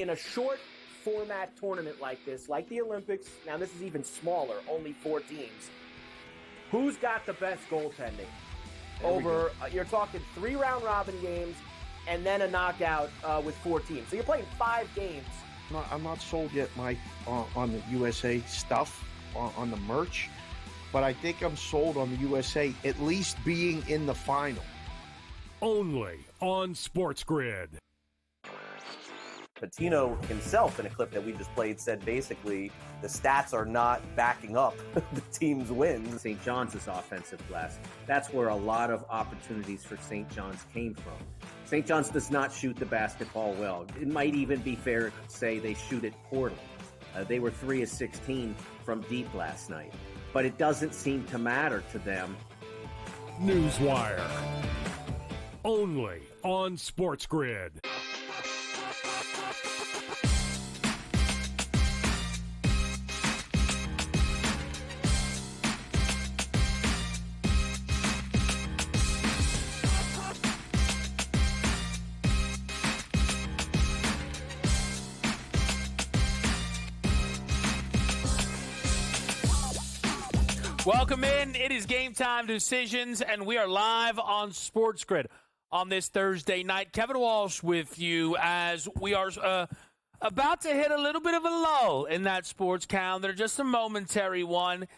in a short format tournament like this, like the Olympics, now this is even smaller, only 4 teams, who's got the best goaltending? You're talking 3 round robin games and then a knockout with 4 teams. So you're playing 5 games. I'm not sold yet, Mike, on the USA stuff, on the merch, but I think I'm sold on the USA at least being in the final. Only on SportsGrid. Patino himself, in a clip that we just played, said basically the stats are not backing up the team's wins. St. John's is offensive glass. That's where a lot of opportunities for St. John's came from. St. John's does not shoot the basketball well. It might even be fair to say they shoot it poorly. They were 3 of 16 from deep last night. But it doesn't seem to matter to them. Newswire. Only on SportsGrid. Welcome in. It is Game Time Decisions, and we are live on SportsGrid on this Thursday night. Kevin Walsh with you as we are about to hit a little bit of a lull in that sports calendar, just a momentary one.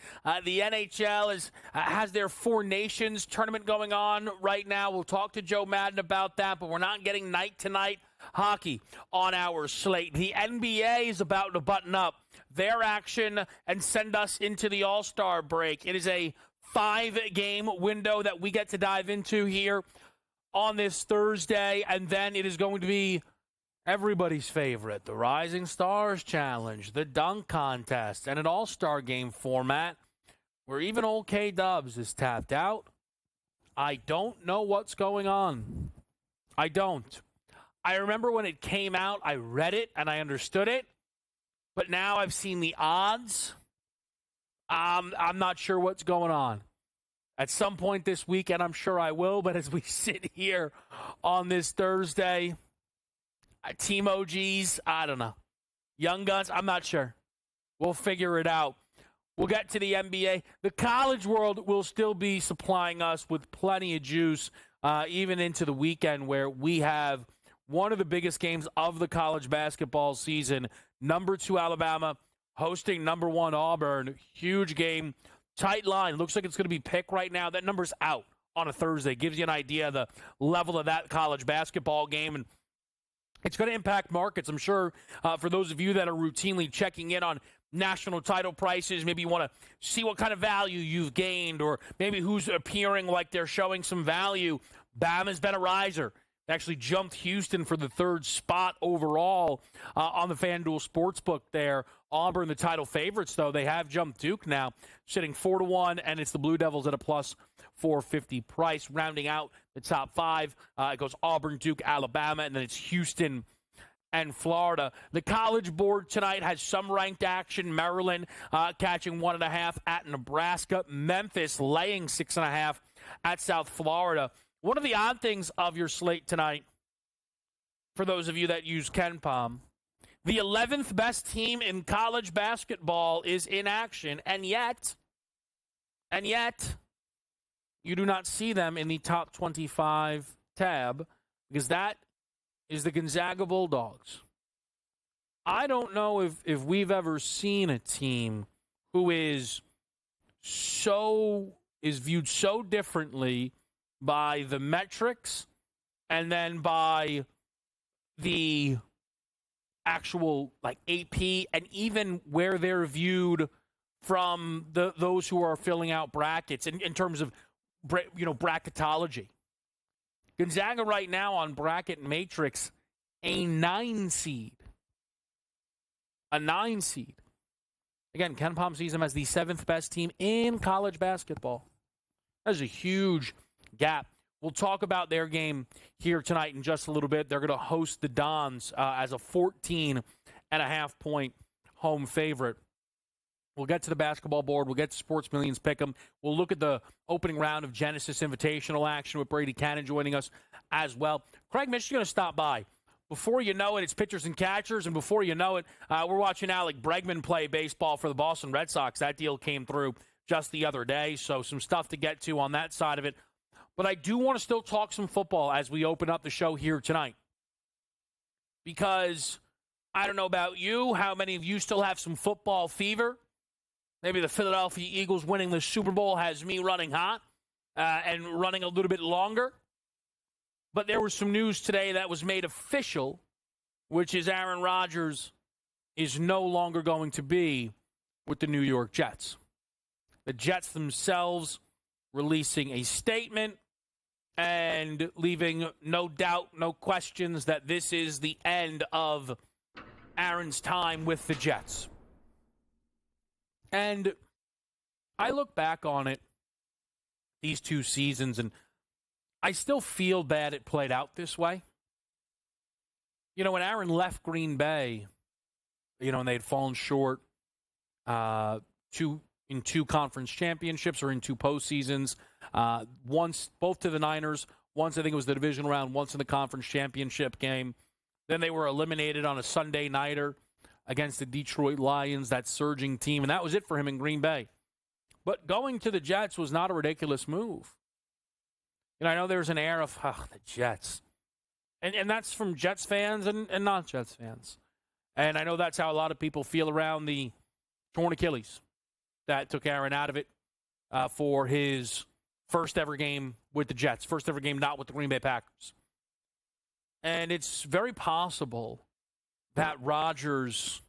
The NHL has their 4 Nations tournament going on right now. We'll talk to Joe Madden about that, but we're not getting night-to-night hockey on our slate. The NBA is about to button up their action and send us into the All-Star break. It is a 5-game window that we get to dive into here on this Thursday, and then it is going to be everybody's favorite, the Rising Stars Challenge, the dunk contest, and an All-Star game format where even old K-Dubs is tapped out. I don't know what's going on. I don't. I remember when it came out, I read it and I understood it, but now I've seen the odds. I'm not sure what's going on. At some point this weekend, I'm sure I will, but as we sit here on this Thursday, Team OGs, I don't know. Young Guns, I'm not sure. We'll figure it out. We'll get to the NBA. The college world will still be supplying us with plenty of juice, even into the weekend where we have one of the biggest games of the college basketball season. Number 2 Alabama hosting number 1 Auburn. Huge game. Tight line. Looks like it's going to be pick right now. That number's out on a Thursday. Gives you an idea of the level of that college basketball game. And it's going to impact markets, I'm sure, for those of you that are routinely checking in on national title prices. Maybe you want to see what kind of value you've gained, or maybe who's appearing like they're showing some value. Bama's been a riser. Actually jumped Houston for the 3rd spot overall on the FanDuel Sportsbook there. Auburn, the title favorites, though. They have jumped Duke now, sitting 4-1, and it's the Blue Devils at a plus 450 price. Rounding out the top 5, it goes Auburn, Duke, Alabama, and then it's Houston and Florida. The College Board tonight has some ranked action. Maryland catching 1.5 at Nebraska. Memphis laying 6.5 at South Florida. One of the odd things of your slate tonight, for those of you that use KenPom, the 11th best team in college basketball is in action, and yet, you do not see them in the top 25 tab, because that is the Gonzaga Bulldogs. I don't know if we've ever seen a team who is viewed so differently by the metrics and then by the actual like AP, and even where they're viewed from those who are filling out brackets in terms of bracketology. Gonzaga right now on bracket matrix, a 9 seed. A 9 seed. Again, KenPom sees them as the 7th best team in college basketball. That's a huge gap. We'll talk about their game here tonight in just a little bit. They're going to host the Dons as a 14.5-point home favorite. We'll get to the basketball board. We'll get to Sports Millions Pick'em. We'll look at the opening round of Genesis Invitational action with Brady Cannon joining us as well. Craig Mish is going to stop by before you know it, it's pitchers and catchers, and before you know it, we're watching Alec Bregman play baseball for the Boston Red Sox. That deal came through just the other day, so some stuff to get to on that side of it. But I do want to still talk some football as we open up the show here tonight. Because I don't know about you, how many of you still have some football fever? Maybe the Philadelphia Eagles winning the Super Bowl has me running hot and running a little bit longer. But there was some news today that was made official, which is Aaron Rodgers is no longer going to be with the New York Jets. The Jets themselves releasing a statement and leaving no doubt, no questions that this is the end of Aaron's time with the Jets. And I look back on it, these 2 seasons, and I still feel bad it played out this way. You know, when Aaron left Green Bay, you know, and they had fallen short in 2 conference championships or in 2 postseasons, once both to the Niners, once I think it was the divisional round, once in the conference championship game. Then they were eliminated on a Sunday nighter against the Detroit Lions, that surging team, and that was it for him in Green Bay. But going to the Jets was not a ridiculous move. And I know there's an air of, the Jets. And that's from Jets fans and not Jets fans. And I know that's how a lot of people feel around the torn Achilles that took Aaron out of it for his first ever game with the Jets, first ever game not with the Green Bay Packers. And it's very possible that Rodgers,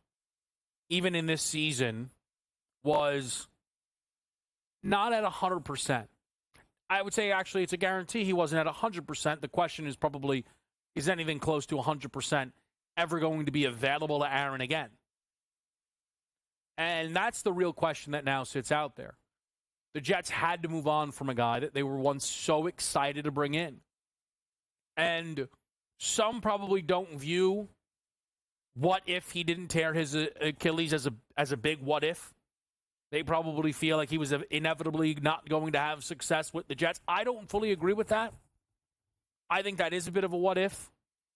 even in this season, was not at 100%. I would say, actually, it's a guarantee he wasn't at 100%. The question is probably, is anything close to 100% ever going to be available to Aaron again? And that's the real question that now sits out there. The Jets had to move on from a guy that they were once so excited to bring in. And some probably don't view what if he didn't tear his Achilles as a big what if. They probably feel like he was inevitably not going to have success with the Jets. I don't fully agree with that. I think that is a bit of a what if,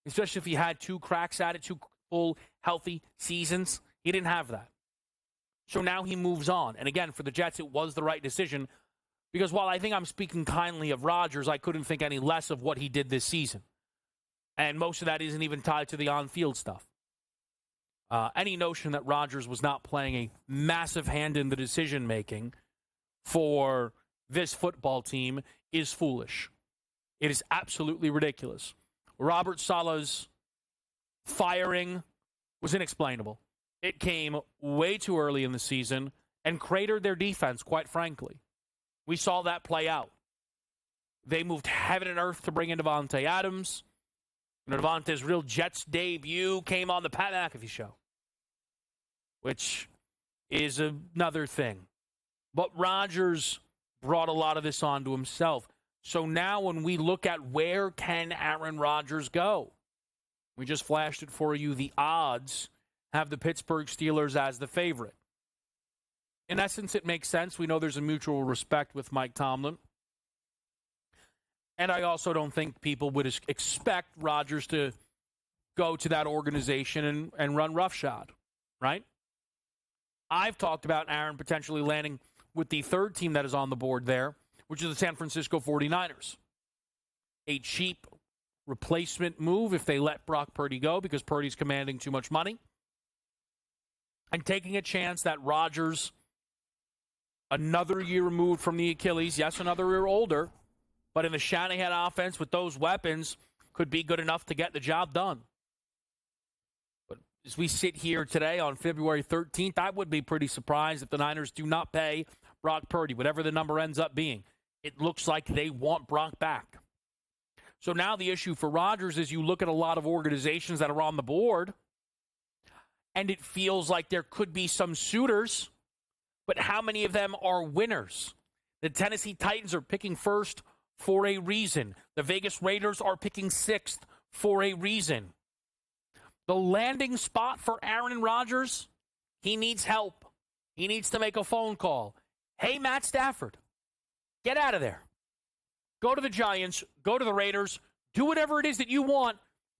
especially if he had 2 cracks at it, 2 full, healthy seasons. He didn't have that. So now he moves on. And again, for the Jets, it was the right decision because while I think I'm speaking kindly of Rodgers, I couldn't think any less of what he did this season. And most of that isn't even tied to the on-field stuff. Any notion that Rodgers was not playing a massive hand in the decision-making for this football team is foolish. It is absolutely ridiculous. Robert Saleh's firing was inexplainable. It came way too early in the season and cratered their defense, quite frankly. We saw that play out. They moved heaven and earth to bring in Devontae Adams. Devontae's real Jets debut came on the Pat McAfee show, which is another thing. But Rodgers brought a lot of this onto himself. So now when we look at where can Aaron Rodgers go, we just flashed it for you. The odds have the Pittsburgh Steelers as the favorite. In essence, it makes sense. We know there's a mutual respect with Mike Tomlin. And I also don't think people would expect Rodgers to go to that organization and run roughshod, right? I've talked about Aaron potentially landing with the 3rd team that is on the board there, which is the San Francisco 49ers. A cheap replacement move if they let Brock Purdy go because Purdy's commanding too much money. And taking a chance that Rodgers, another year removed from the Achilles, yes, another year older, but in the Shanahan offense with those weapons, could be good enough to get the job done. But as we sit here today on February 13th, I would be pretty surprised if the Niners do not pay Brock Purdy, whatever the number ends up being. It looks like they want Brock back. So now the issue for Rodgers is you look at a lot of organizations that are on the board, and it feels like there could be some suitors, but how many of them are winners? The Tennessee Titans are picking first for a reason. The Vegas Raiders are picking 6th for a reason. The landing spot for Aaron Rodgers, he needs help. He needs to make a phone call. Hey, Matt Stafford, get out of there. Go to the Giants, go to the Raiders, do whatever it is that you want,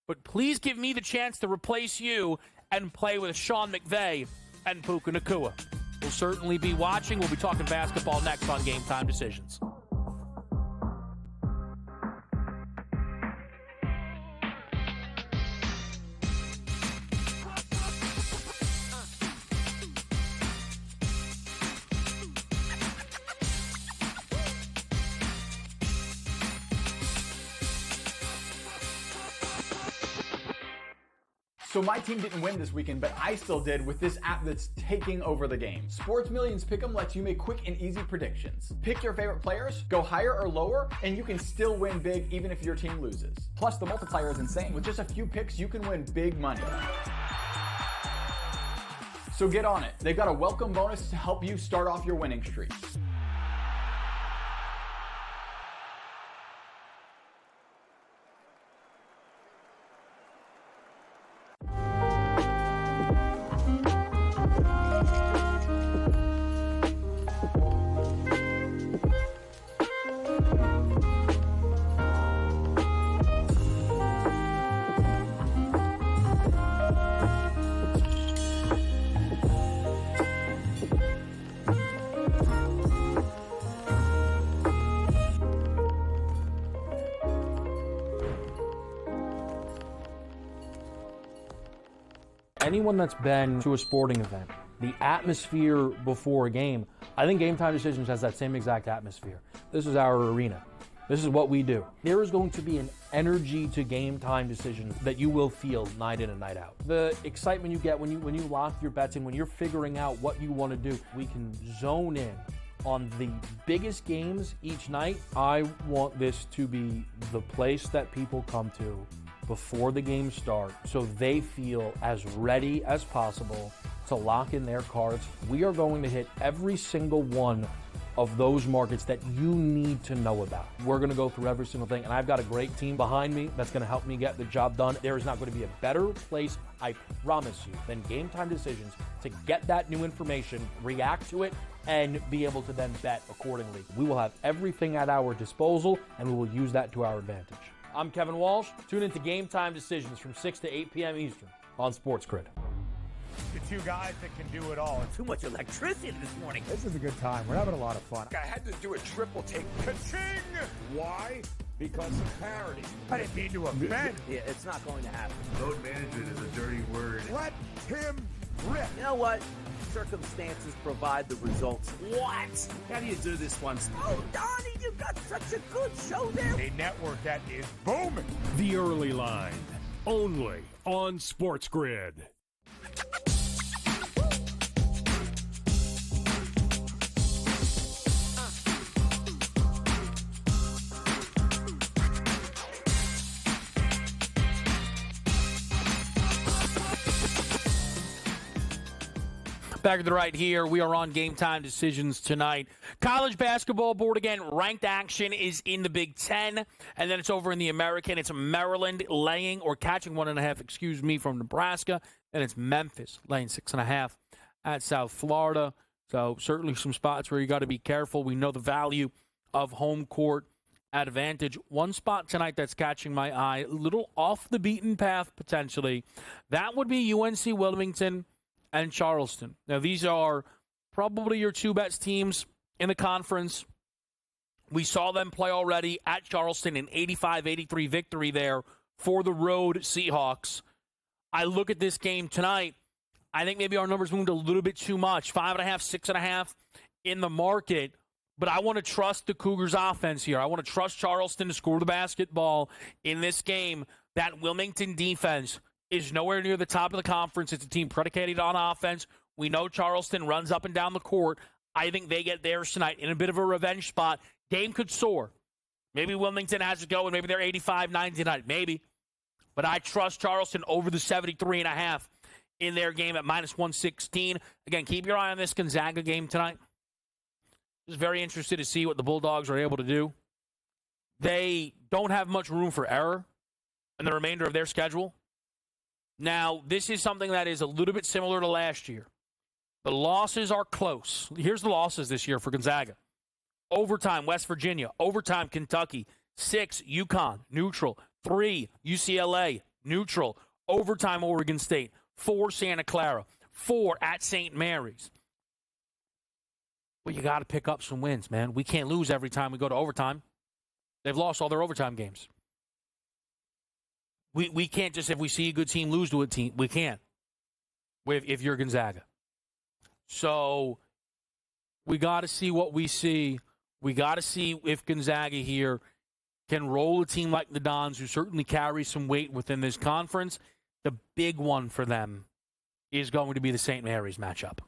but please give me the chance to replace you and play with Sean McVay and Puka Nacua. We'll certainly be watching. We'll be talking basketball next on Game Time Decisions. So my team didn't win this weekend, but I still did with this app that's taking over the game. Sports Millions Pick'em lets you make quick and easy predictions. Pick your favorite players, go higher or lower, and you can still win big even if your team loses. Plus, the multiplier is insane. With just a few picks, you can win big money. So get on it. They've got a welcome bonus to help you start off your winning streak. Anyone that's been to a sporting event, the atmosphere before a game, I think Game Time Decisions has that same exact atmosphere. This is our arena. This is what we do. There is going to be an energy to Game Time Decisions that you will feel night in and night out. The excitement you get when you lock your bets in, when you're figuring out what you want to do, we can zone in on the biggest games each night. I want this to be the place that people come to before the games start so they feel as ready as possible to lock in their cards. We are going to hit every single one of those markets that you need to know about. We're going to go through every single thing, and I've got a great team behind me that's going to help me get the job done. There is not going to be a better place, I promise you, than Game Time Decisions to get that new information, react to it, and be able to then bet accordingly. We will have everything at our disposal, and we will use that to our advantage. I'm Kevin Walsh. Tune into Game Time Decisions from 6 to 8 p.m. Eastern on SportsGrid. The two guys that can do it all. Too much electricity this morning. This is a good time. We're having a lot of fun. I had to do a triple take. Ka-ching! Why? Because of parity. I didn't mean to offend. Yeah, it's not going to happen. Load management is a dirty word. Let him rip. You know what? Circumstances provide the results. What? How do you do this once? Oh, Donnie, you got such a good show there. A network that is booming. The Early Line, only on SportsGrid. Back to the right here. We are on Game Time Decisions tonight. College basketball board again. Ranked action is in the Big Ten, and then it's over in the American. It's Maryland laying or catching 1.5, from Nebraska, and it's Memphis laying 6.5 at South Florida. So certainly some spots where you got to be careful. We know the value of home court advantage. One spot tonight that's catching my eye, a little off the beaten path potentially. That would be UNC Wilmington and Charleston. Now, these are probably your two best teams in the conference. We saw them play already at Charleston, an 85-83 victory there for the road Seahawks. I look at this game tonight. I think maybe our numbers moved a little bit too much. 5.5, 6.5 in the market. But I want to trust the Cougars' offense here. I want to trust Charleston to score the basketball in this game. That Wilmington defense is nowhere near the top of the conference. It's a team predicated on offense. We know Charleston runs up and down the court. I think they get theirs tonight in a bit of a revenge spot. Game could soar. Maybe Wilmington has to go, and maybe they're 85-90 tonight. Maybe. But I trust Charleston over the 73.5 in their game at -116. Again, keep your eye on this Gonzaga game tonight. Just very interested to see what the Bulldogs are able to do. They don't have much room for error in the remainder of their schedule. Now, this is something that is a little bit similar to last year. The losses are close. Here's the losses this year for Gonzaga. Overtime, West Virginia. Overtime, Kentucky. 6, UConn, neutral. 3, UCLA, neutral, overtime Oregon State, 4 Santa Clara, 4 at St. Mary's. Well, you got to pick up some wins, man. We can't lose every time we go to overtime. They've lost all their overtime games. We can't just, if we see a good team, lose to a team. We can't if you're Gonzaga. So we got to see what we see. We got to see if Gonzaga here can roll a team like the Dons, who certainly carry some weight within this conference. The big one for them is going to be the St. Mary's matchup.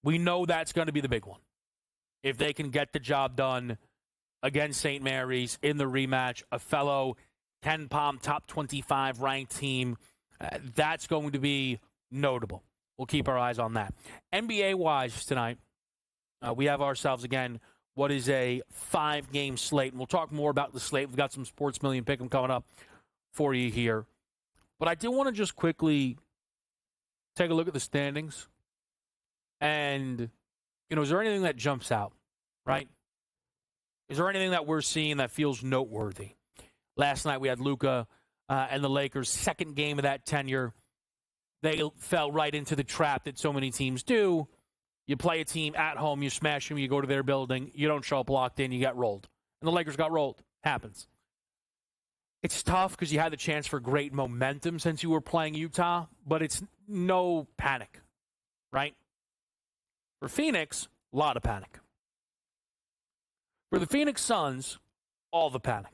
We know that's going to be the big one. If they can get the job done against St. Mary's in the rematch, a fellow Ken Pom top 25 ranked team, that's going to be notable. We'll keep our eyes on that. NBA-wise tonight, we have ourselves, again, what is a 5-game slate. And we'll talk more about the slate. We've got some Sports Million Pick'em coming up for you here. But I do want to just quickly take a look at the standings. And, is there anything that jumps out, right? Is there anything that we're seeing that feels noteworthy? Last night we had Luka and the Lakers' second game of that tenure. They fell right into the trap that so many teams do. You play a team at home, you smash them, you go to their building, you don't show up locked in, you get rolled. And the Lakers got rolled. Happens. It's tough because you had the chance for great momentum since you were playing Utah, but it's no panic, right? For Phoenix, a lot of panic. For the Phoenix Suns, all the panic.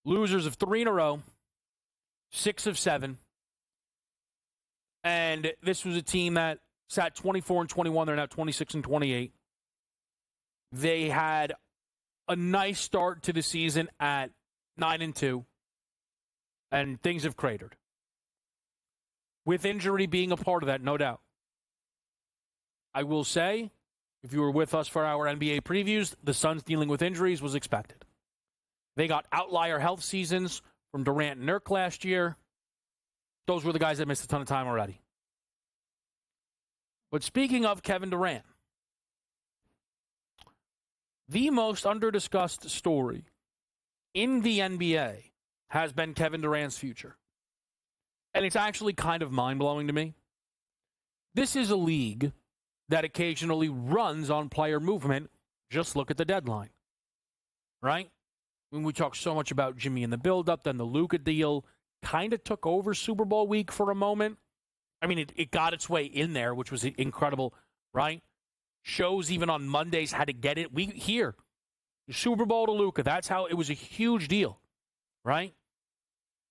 Losers of 3 in a row, 6 of 7. And this was a team that sat 24-21. They're now 26-28. They had a nice start to the season at 9-2. And things have cratered. With injury being a part of that, no doubt. I will say, if you were with us for our NBA previews, the Suns dealing with injuries was expected. They got outlier health seasons from Durant and Nurk last year. Those were the guys that missed a ton of time already. But speaking of Kevin Durant, the most under-discussed story in the NBA has been Kevin Durant's future. And it's actually kind of mind-blowing to me. This is a league that occasionally runs on player movement. Just look at the deadline, right? When we talk so much about Jimmy in the build-up, then the Luka deal kind of took over Super Bowl week for a moment. I mean, it got its way in there, which was incredible, right? Shows even on Mondays had to get it. We here, Super Bowl to Luka. That's how it was a huge deal, right?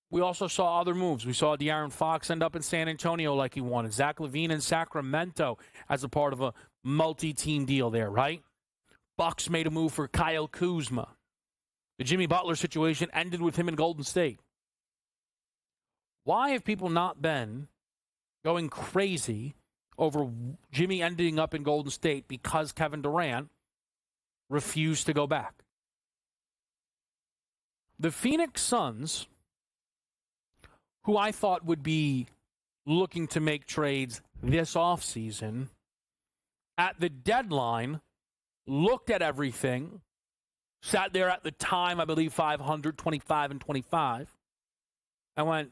We also saw other moves. We saw De'Aaron Fox end up in San Antonio like he wanted. Zach LaVine in Sacramento as a part of a multi-team deal there, right? Bucks made a move for Kyle Kuzma. The Jimmy Butler situation ended with him in Golden State. Why have people not been going crazy over Jimmy ending up in Golden State because Kevin Durant refused to go back? The Phoenix Suns, who I thought would be looking to make trades this offseason, at the deadline, looked at everything, sat there at the time, I believe, 500, 25-25, and went,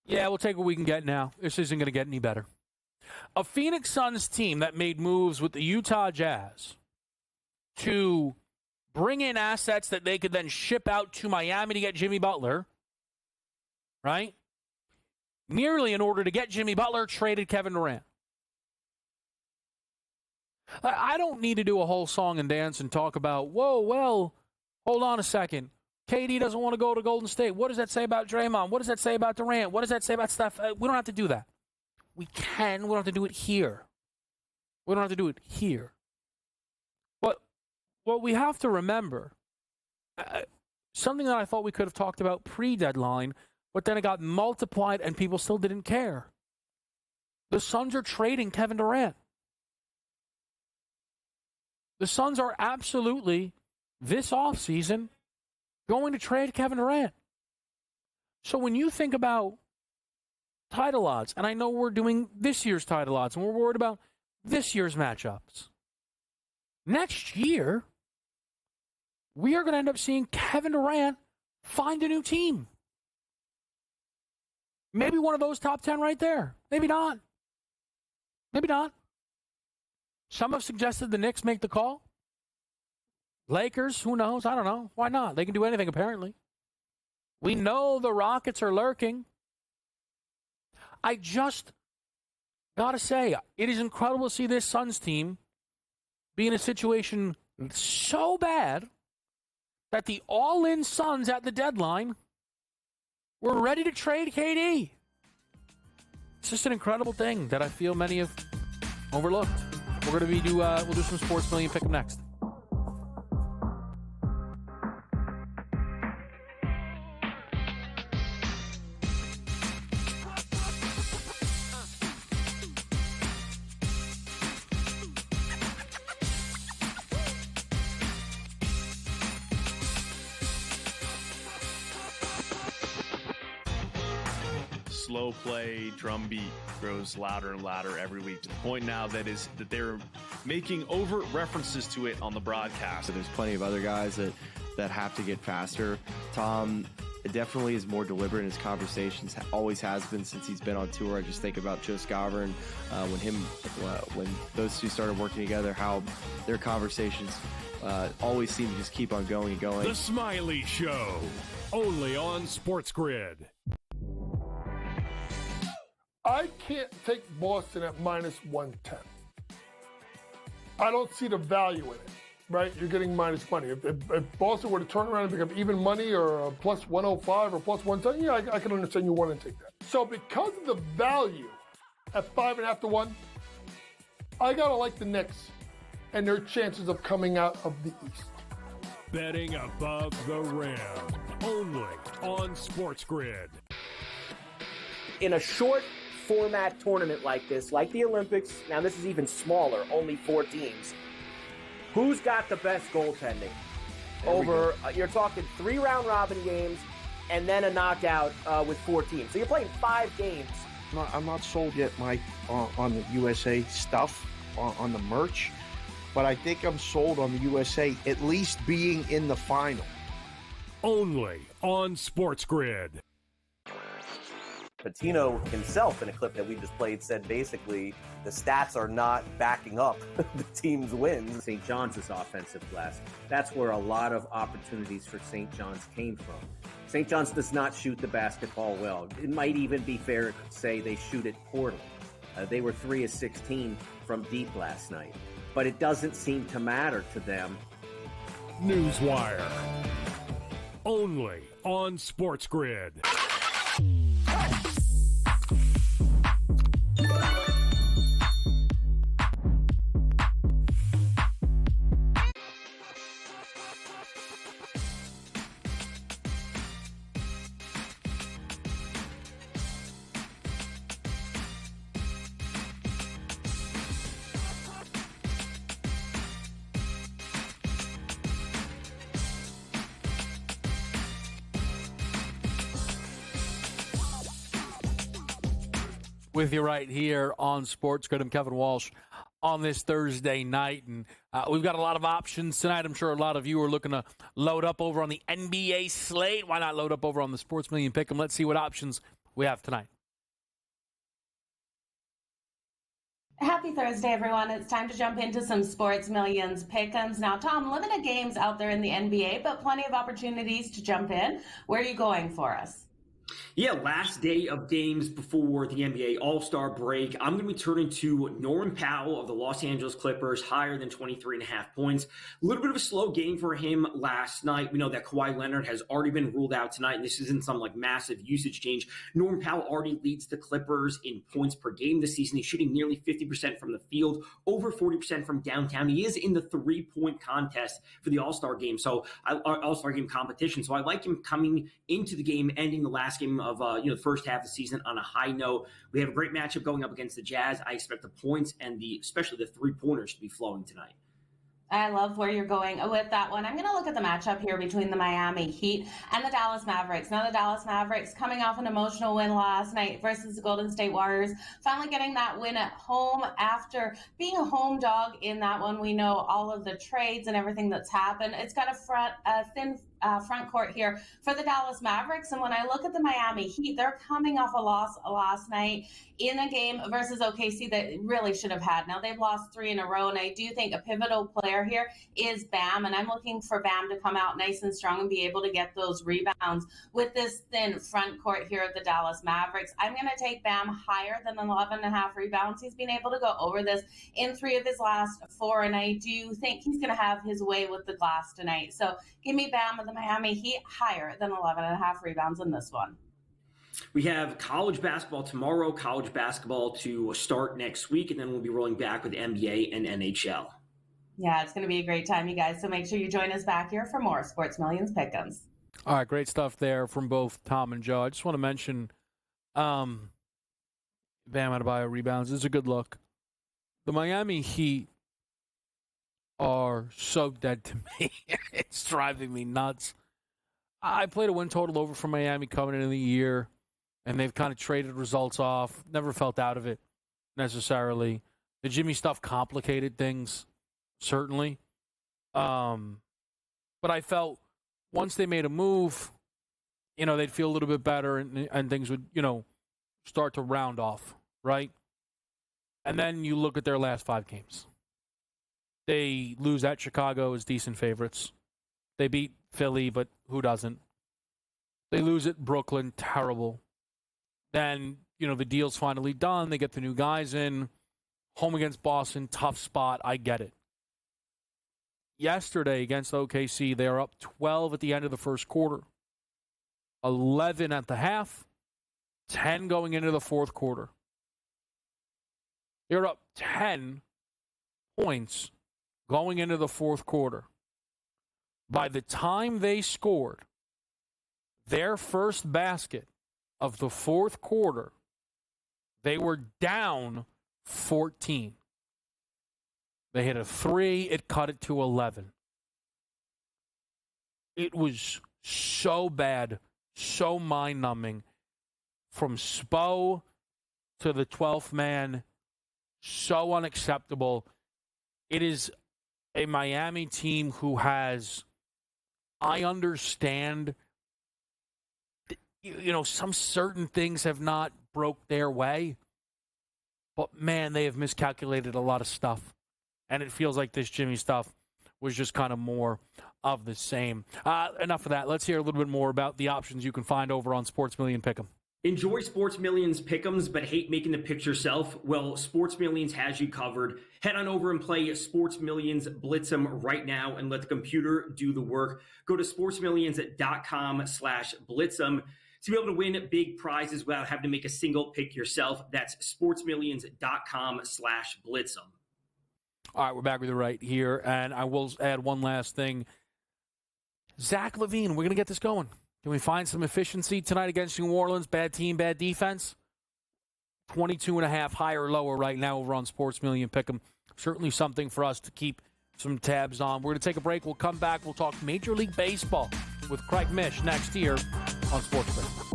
yeah, we'll take what we can get now. This isn't going to get any better. A Phoenix Suns team that made moves with the Utah Jazz to bring in assets that they could then ship out to Miami to get Jimmy Butler, right? Merely in order to get Jimmy Butler, traded Kevin Durant. I don't need to do a whole song and dance and talk about, whoa, well, hold on a second. KD doesn't want to go to Golden State. What does that say about Draymond? What does that say about Durant? What does that say about Steph? We don't have to do that. We can. We don't have to do it here. We don't have to do it here. But what we have to remember, something that I thought we could have talked about pre-deadline, but then it got multiplied and people still didn't care. The Suns are trading Kevin Durant. The Suns are absolutely, this offseason, going to trade Kevin Durant. So when you think about title odds, and I know we're doing this year's title odds, and we're worried about this year's matchups, next year, we are going to end up seeing Kevin Durant find a new team. Maybe one of those top 10 right there. Maybe not. Maybe not. Some have suggested the Knicks make the call. Lakers, who knows? I don't know. Why not? They can do anything, apparently. We know the Rockets are lurking. I just got to say, it is incredible to see this Suns team be in a situation so bad that the all-in Suns at the deadline were ready to trade KD. It's just an incredible thing that I feel many have overlooked. We're going to we'll do some Sports Million Pick'em next. Slow play drum beat grows louder and louder every week, to the point now that they're making overt references to it on the broadcast. So there's plenty of other guys that have to get faster. Tom definitely is more deliberate in his conversations, always has been since he's been on tour. I just think about Joe Scavern, when those two started working together, how their conversations always seem to just keep on going and going. The Smiley Show, only on SportsGrid. I can't take Boston at minus 110. I don't see the value in it, right? You're getting minus money. If Boston were to turn around and become even money or a plus 105 or plus 110, yeah, I can understand you want to take that. So because of the value at 5.5 to 1, I got to like the Knicks and their chances of coming out of the East. Betting above the rim, only on SportsGrid. In a short format tournament like this, like the Olympics, now this is even smaller, only 4 teams. Who's got the best goaltending? You're talking 3 round robin games and then a knockout with 4 teams. So you're playing 5 games. I'm not sold yet, Mike, on the USA stuff, on the merch, but I think I'm sold on the USA at least being in the final. Only on SportsGrid. Patino himself, in a clip that we just played, said basically the stats are not backing up the team's wins. St. John's offensive glass. That's where a lot of opportunities for St. John's came from. St. John's does not shoot the basketball well. It might even be fair to say they shoot it poorly. They were 3 of 16 from deep last night. But it doesn't seem to matter to them. Newswire. Only on SportsGrid. With you right here on SportsGrid. I'm Kevin Walsh on this Thursday night, and we've got a lot of options tonight. I'm sure a lot of you are looking to load up over on the NBA slate. Why not load up over on the Sports Million Pick'em? Let's see what options we have tonight. Happy Thursday, everyone. It's time to jump into some Sports Millions Pick'ems. Now, Tom, limited games out there in the NBA, but plenty of opportunities to jump in. Where are you going for us? Yeah, last day of games before the NBA All-Star break. I'm going to be turning to Norman Powell of the Los Angeles Clippers, higher than 23.5 points. A little bit of a slow game for him last night. We know that Kawhi Leonard has already been ruled out tonight, and this isn't some massive usage change. Norman Powell already leads the Clippers in points per game this season. He's shooting nearly 50% from the field, over 40% from downtown. He is in the 3-point contest for the All-Star game, All-Star game competition. So I like him coming into the game, ending the last game of the first half of the season on a high note. We have a great matchup going up against the Jazz. I expect the points and especially the 3-pointers to be flowing tonight. I love where you're going with that one. I'm going to look at the matchup here between the Miami Heat and the Dallas Mavericks. Now, the Dallas Mavericks coming off an emotional win last night versus the Golden State Warriors, finally getting that win at home after being a home dog in that one. We know all of the trades and everything that's happened. It's got a thin front court here for the Dallas Mavericks. And when I look at the Miami Heat, they're coming off a loss last night in a game versus OKC that really should have had. Now they've lost 3 in a row, and I do think a pivotal player here is Bam, and I'm looking for Bam to come out nice and strong and be able to get those rebounds with this thin front court here at the Dallas Mavericks. I'm going to take Bam higher than 11.5 rebounds. He's been able to go over this in 3 of his last 4, and I do think he's going to have his way with the glass tonight. So give me Bam of the Miami Heat higher than 11.5 rebounds in this one. We have college basketball tomorrow, college basketball to start next week, and then we'll be rolling back with NBA and NHL. Yeah, it's going to be a great time, you guys. So make sure you join us back here for more Sports Millions Pick'ems. All right, great stuff there from both Tom and Joe. I just want to mention Bam Adebayo rebounds. This is a good look. The Miami Heat are so dead to me. It's driving me nuts. I played a win total over for Miami coming into the year, and they've kind of traded results off. Never felt out of it necessarily. The Jimmy stuff complicated things, certainly. But I felt once they made a move, they'd feel a little bit better and things would, start to round off, right? And then you look at their last 5 games. They lose at Chicago as decent favorites. They beat Philly, but who doesn't? They lose at Brooklyn, terrible. Then, the deal's finally done. They get the new guys in. Home against Boston, tough spot. I get it. Yesterday against OKC, they are up 12 at the end of the first quarter. 11 at the half. 10 going into the fourth quarter. They're up 10 points going into the fourth quarter. By the time they scored their first basket of the fourth quarter, they were down 14. They hit a 3. It cut it to 11. It was so bad, so mind-numbing. From Spo to the 12th man, so unacceptable. It is a Miami team who has, I understand, some certain things have not broke their way, but man, they have miscalculated a lot of stuff. And it feels like this Jimmy stuff was just kind of more of the same. Enough of that. Let's hear a little bit more about the options you can find over on Sports Million Pick'em. Enjoy Sports Millions Pick'ems, but hate making the picks yourself? Well, Sports Millions has you covered. Head on over and play Sports Millions Blitz'em right now and let the computer do the work. Go to sportsmillions.com/blitz'em to be able to win big prizes without having to make a single pick yourself. That's sportsmillions.com/blitz'em. All right, we're back with you right here, and I will add one last thing. Zach LaVine, we're going to get this going. Can we find some efficiency tonight against New Orleans? Bad team, bad defense. 22.5 higher or lower right now over on Sports Million Pick'em. Certainly something for us to keep some tabs on. We're going to take a break. We'll come back. We'll talk Major League Baseball with Craig Mish next year on SportsGrid.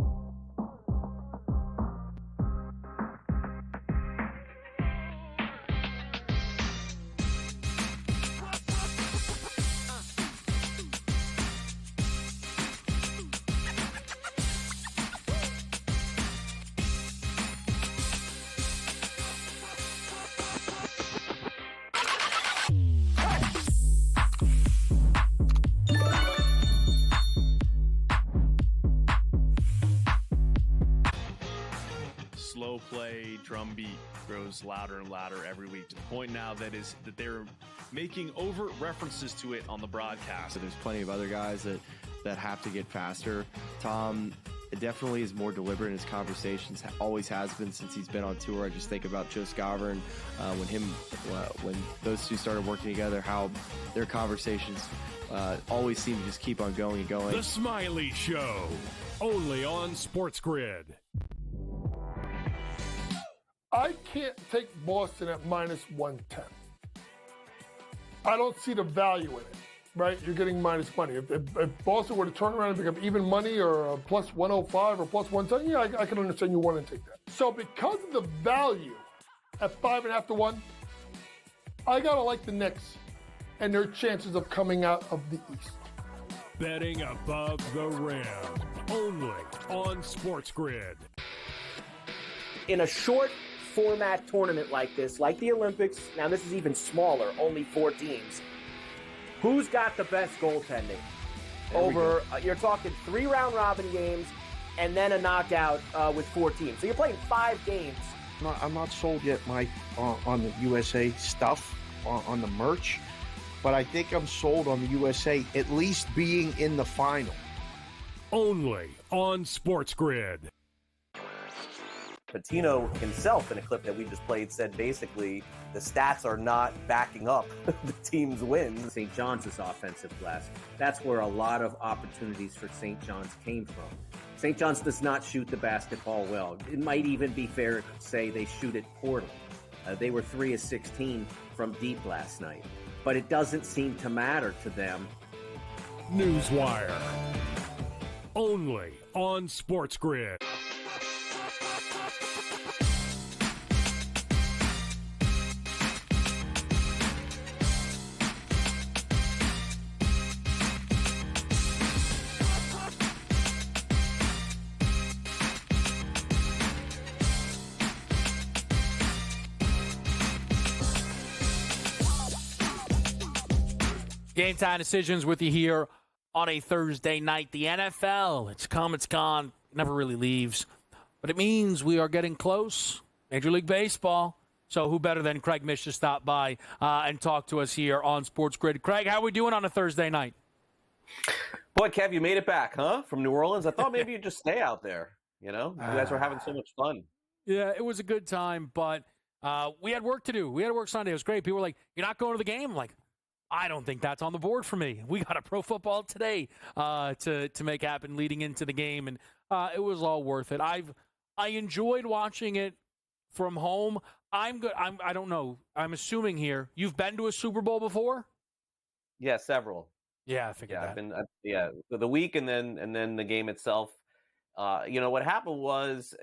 Drum beat grows louder and louder every week, to the point now that they're making overt references to it on the broadcast. So there's plenty of other guys that have to get faster. Tom definitely is more deliberate in his conversations, always has been since he's been on tour. I just think about Joe Skovron, when those two started working together, how their conversations always seem to just keep on going and going. The Smiley Show, only on SportsGrid. I can't take Boston at -110. I don't see the value in it, right? You're getting minus money. If Boston were to turn around and become even money or a plus 105 or plus 110, yeah, I can understand you want to take that. So because of the value at 5.5 to 1, I got to like the Knicks and their chances of coming out of the East. Betting above the rim. Only on SportsGrid. In a short format tournament like this, like the Olympics, now this is even smaller, only 4 teams. Who's got the best goaltending? Over, you're talking 3 round robin games and then a knockout with 4 teams. So you're playing 5 games. I'm not sold yet, Mike, on the USA stuff, on the merch, but I think I'm sold on the USA at least being in the final. Only on SportsGrid. Patino himself, in a clip that we just played, said basically the stats are not backing up the team's wins. St. John's offensive glass. That's where a lot of opportunities for St. John's came from. St. John's does not shoot the basketball well. It might even be fair to say they shoot it poorly. They were 3 of 16 from deep last night. But it doesn't seem to matter to them. Newswire. Only on SportsGrid. Game time decisions with you here on a Thursday night. The NFL, it's come, it's gone, never really leaves. But it means we are getting close. Major League Baseball. So who better than Craig Mish to stop by and talk to us here on SportsGrid. Craig, how are we doing on a Thursday night? Boy, Kev, you made it back, huh? From New Orleans? I thought maybe you'd just stay out there. You know? You guys were having so much fun. Yeah, it was a good time, but we had work to do. We had to work Sunday. It was great. People were like, you're not going to the game? I'm like, I don't think that's on the board for me. We got a Pro Football Today to make happen leading into the game, and it was all worth it. I enjoyed watching it from home. I'm good. I don't know. I'm assuming here you've been to a Super Bowl before. Yeah, several. Yeah, I figured that. I've been the week and then the game itself. What happened was,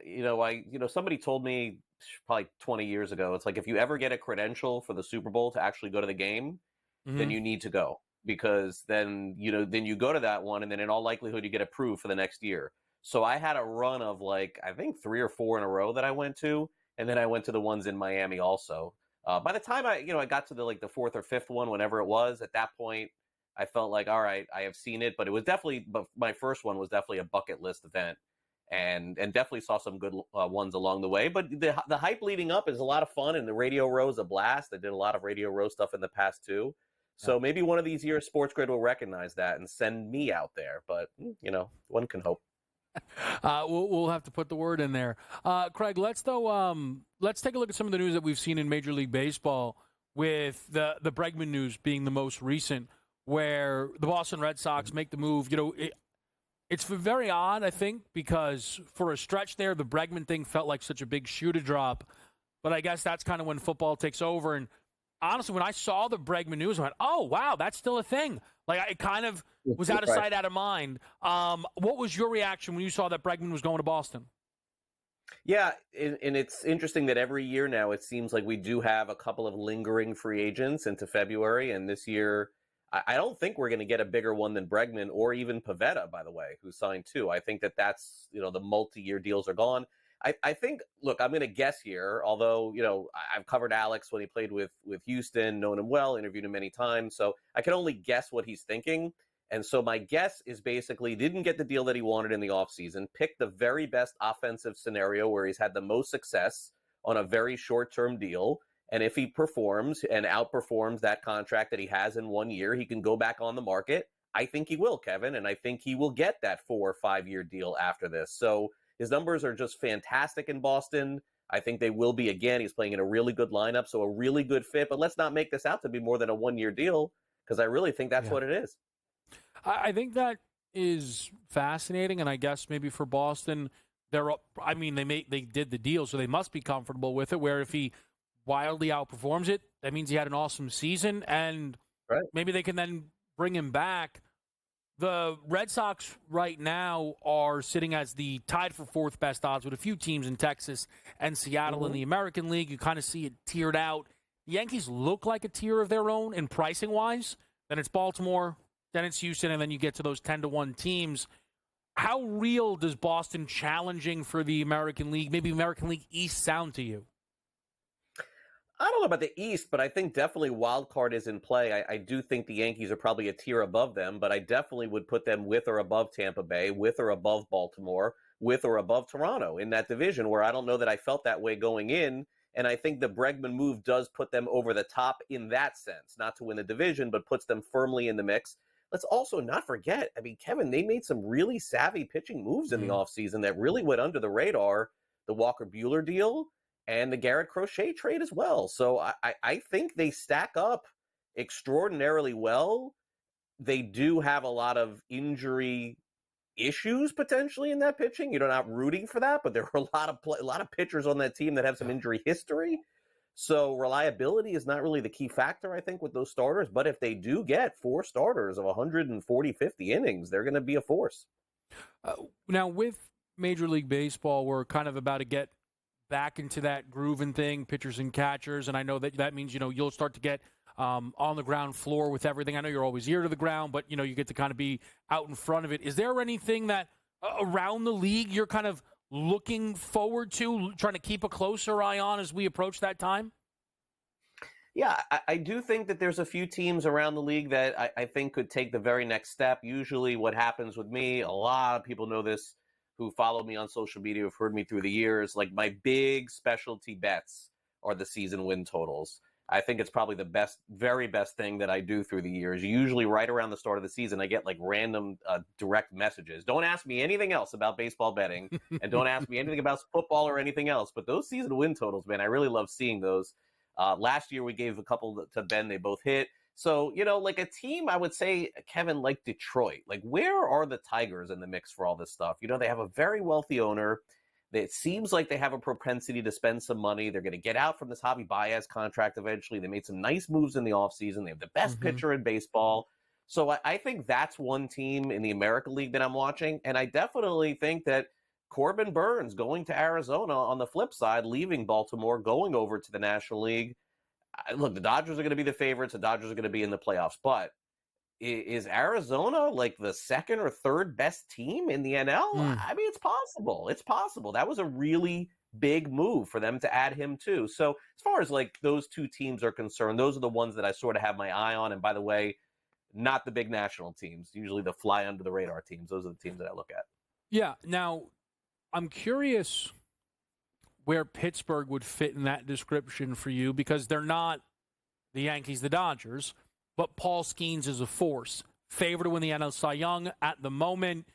somebody told me probably 20 years ago. It's like if you ever get a credential for the Super Bowl to actually go to the game, then you need to go, because then you go to that one, and then in all likelihood you get approved for the next year. So I had a run of I think 3 or 4 in a row that I went to, and then I went to the ones in Miami also. By the time I got to the 4th or 5th one, whenever it was, at that point I felt like, all right, I have seen it, but my first one was definitely a bucket list event, and definitely saw some good ones along the way. But the hype leading up is a lot of fun, and the Radio Row is a blast. I did a lot of Radio Row stuff in the past too. So maybe one of these years, SportsGrid will recognize that and send me out there. But, one can hope. We'll have to put the word in there. Craig, let's take a look at some of the news that we've seen in Major League Baseball, with the Bregman news being the most recent, where the Boston Red Sox make the move. It's very odd, I think, because for a stretch there, the Bregman thing felt like such a big shoe to drop. But I guess that's kind of when football takes over. And honestly, when I saw the Bregman news, I went, oh, wow, that's still a thing. It kind of was out of sight, out of mind. What was your reaction when you saw that Bregman was going to Boston? Yeah, and it's interesting that every year now it seems like we do have a couple of lingering free agents into February. And this year, I don't think we're going to get a bigger one than Bregman or even Pavetta, by the way, who signed too. I think that's, the multi-year deals are gone. I think, look, I'm going to guess here, although, I've covered Alex when he played with Houston, known him well, interviewed him many times. So I can only guess what he's thinking. And so my guess is basically didn't get the deal that he wanted in the offseason, picked the very best offensive scenario where he's had the most success on a very short-term deal. And if he performs and outperforms that contract that he has in 1 year, he can go back on the market. I think he will, Kevin, and I think he will get that 4 or 5 year deal after this. So his numbers are just fantastic in Boston. I think they will be again. He's playing in a really good lineup, so a really good fit. But let's not make this out to be more than a 1 year deal, because I really think that's what it is. I think that is fascinating, and I guess maybe for Boston, they did the deal, so they must be comfortable with it. Where if he wildly outperforms it, that means he had an awesome season, and maybe they can then bring him back. The Red Sox right now are sitting as the tied for 4th best odds with a few teams in Texas and Seattle in the American League. You kind of see it tiered out. The Yankees look like a tier of their own in pricing-wise. Then it's Baltimore, then it's Houston, and then you get to those 10-1 teams. How real does Boston challenging for the American League, maybe American League East, sound to you? I don't know about the East, but I think definitely wild card is in play. I do think the Yankees are probably a tier above them, but I definitely would put them with or above Tampa Bay, with or above Baltimore, with or above Toronto in that division, where I don't know that I felt that way going in. And I think the Bregman move does put them over the top in that sense, not to win the division, but puts them firmly in the mix. Let's also not forget, I mean, Kevin, they made some really savvy pitching moves in the offseason that really went under the radar. The Walker Buehler deal and the Garrett Crochet trade as well. So I think they stack up extraordinarily well. They do have a lot of injury issues potentially in that pitching. You're not rooting for that, but there are a lot of pitchers on that team that have some injury history. So reliability is not really the key factor, I think, with those starters. But if they do get 4 starters of 140, 50 innings, they're going to be a force. Now, with Major League Baseball, we're kind of about to get back into that grooving thing, pitchers and catchers. And I know that means, you'll start to get on the ground floor with everything. I know you're always ear to the ground, but, you get to kind of be out in front of it. Is there anything that around the league you're kind of looking forward to, trying to keep a closer eye on as we approach that time? Yeah, I do think that there's a few teams around the league that I think could take the very next step. Usually what happens with me, a lot of people know this who follow me on social media, have heard me through the years, like my big specialty bets are the season win totals. I think it's probably the very best thing that I do through the years. Usually right around the start of the season, I get like random direct messages. Don't ask me anything else about baseball betting and don't ask me anything about football or anything else. But those season win totals, man, I really love seeing those. Last year we gave a couple to Ben. They both hit. So, like a team, I would say, Kevin, like Detroit, like where are the Tigers in the mix for all this stuff? They have a very wealthy owner. It seems like they have a propensity to spend some money. They're going to get out from this Javi Baez contract eventually. They made some nice moves in the offseason. They have the best pitcher in baseball. So I think that's one team in the American League that I'm watching. And I definitely think that Corbin Burns going to Arizona on the flip side, leaving Baltimore, going over to the National League. Look, the Dodgers are going to be the favorites. The Dodgers are going to be in the playoffs. But is Arizona like the second or third best team in the NL? I mean, it's possible. It's possible. That was a really big move for them to add him too. So as far as like those two teams are concerned, those are the ones that I sort of have my eye on. And by the way, not the big national teams, usually the fly under the radar teams. Those are the teams that I look at. Yeah. Now, I'm curious where Pittsburgh would fit in that description for you, because they're not the Yankees, the Dodgers, but Paul Skeens is a force. Favored to win the NL Cy Young at the moment.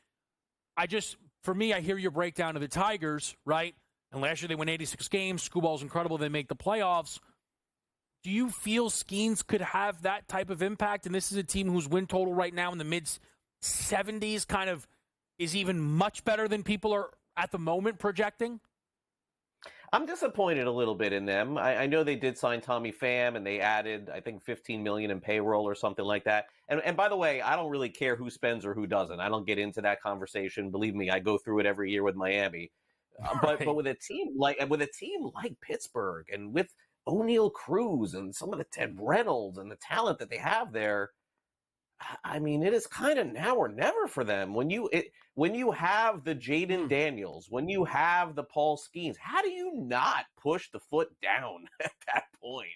For me, I hear your breakdown of the Tigers, right? And last year they win 86 games. Scooball's incredible. They make the playoffs. Do you feel Skeens could have that type of impact? And this is a team whose win total right now in the mid-70s kind of is even much better than people are at the moment projecting? I'm disappointed a little bit in them. I know they did sign Tommy Pham, and they added, I think, $15 million in payroll or something like that. And by the way, I don't really care who spends or who doesn't. I don't get into that conversation. Believe me, I go through it every year with Miami. But with a team like Pittsburgh and with O'Neal Cruz and some of the Ted Reynolds and the talent that they have there, I mean, it is kind of now or never for them. When you have the Jaden Daniels, when you have the Paul Skeens, how do you not push the foot down at that point?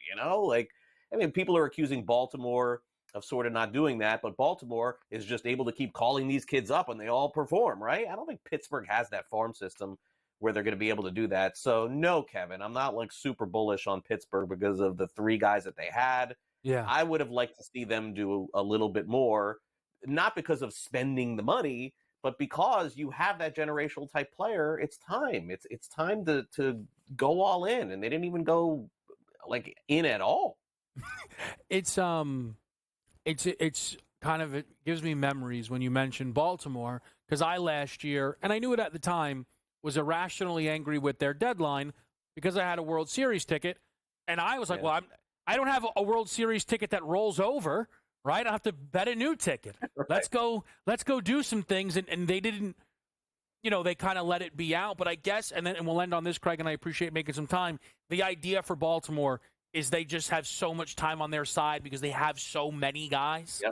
People are accusing Baltimore of sort of not doing that, but Baltimore is just able to keep calling these kids up and they all perform, right? I don't think Pittsburgh has that farm system where they're going to be able to do that. So no, Kevin, I'm not like super bullish on Pittsburgh because of the 3 guys that they had. Yeah, I would have liked to see them do a little bit more, not because of spending the money, but because you have that generational type player. It's time. It's time to go all in, and they didn't even go like in at all. It's kind of, it gives me memories when you mentioned Baltimore, because I last year, and I knew it at the time, was irrationally angry with their deadline because I had a World Series ticket, and I was like, well, I don't have a World Series ticket that rolls over, right? I have to bet a new ticket. Right. Let's go do some things. And they didn't, they kind of let it be out. But I guess, and we'll end on this, Craig, and I appreciate making some time. The idea for Baltimore is they just have so much time on their side because they have so many guys.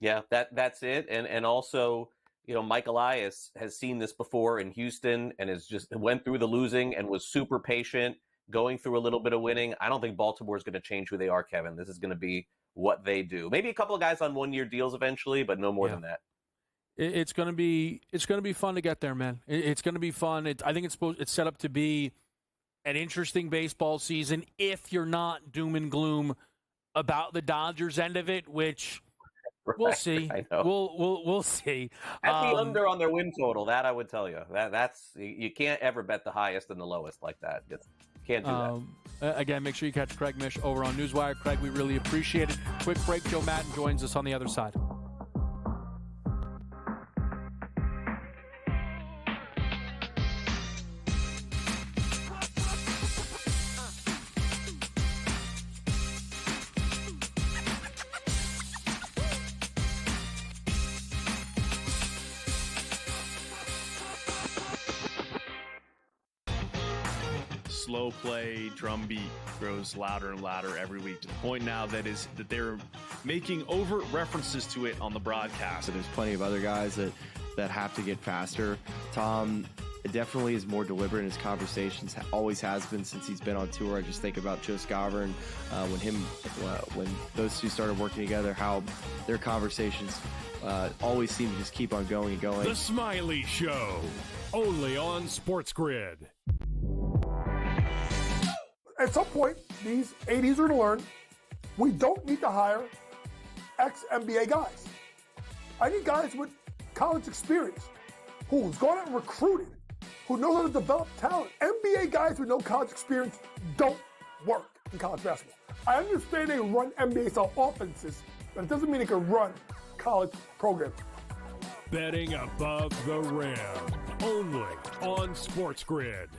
Yeah, that's it. And also, Mike Elias has seen this before in Houston and has just went through the losing and was super patient, going through a little bit of winning. I don't think Baltimore is going to change who they are, Kevin. This is going to be what they do. Maybe a couple of guys on 1-year deals eventually, but no more than that. It's gonna be fun to get there, man. It's gonna be fun. I think it's set up to be an interesting baseball season if you're not doom and gloom about the Dodgers end of it, which we'll see. I know. We'll see. At the under on their win total, that I would tell you. That's you can't ever bet the highest and the lowest like that. You can't do that. Again, make sure you catch Craig Mish over on Newswire. Craig, we really appreciate it. Quick break. Joe Madden joins us on the other side. Slow play drum beat grows louder and louder every week, to the point now that they're making overt references to it on the broadcast. So there's plenty of other guys that have to get faster. Tom definitely is more deliberate in his conversations, always has been since he's been on tour. I just think about Joe Scover when those two started working together, how their conversations always seem to just keep on going and going. The Smiley Show, only on SportsGrid. At some point, these 80s are going to learn we don't need to hire ex-NBA guys. I need guys with college experience who's gone out and recruited, who knows how to develop talent. NBA guys with no college experience don't work in college basketball. I understand they run NBA-style offenses, but it doesn't mean they can run college programs. Betting above the rim, only on SportsGrid.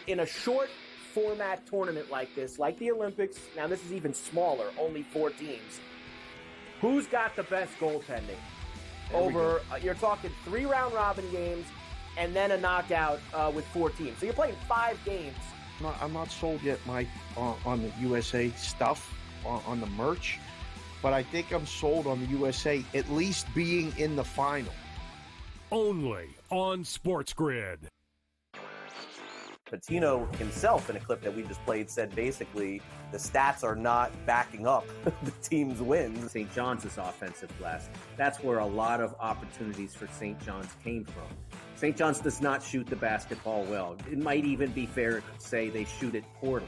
In a short format tournament like this, like the Olympics, now this is even smaller, only 4 teams. Who's got the best goaltending? You're talking 3 round robin games and then a knockout with 4 teams. So you're playing 5 games. I'm not sold yet, Mike, on the USA stuff, on the merch, but I think I'm sold on the USA at least being in the final. Only on SportsGrid. Patino himself, in a clip that we just played, said basically the stats are not backing up the team's wins. St. John's offensive glass. That's where a lot of opportunities for St. John's came from. St. John's does not shoot the basketball well. It might even be fair to say they shoot it poorly.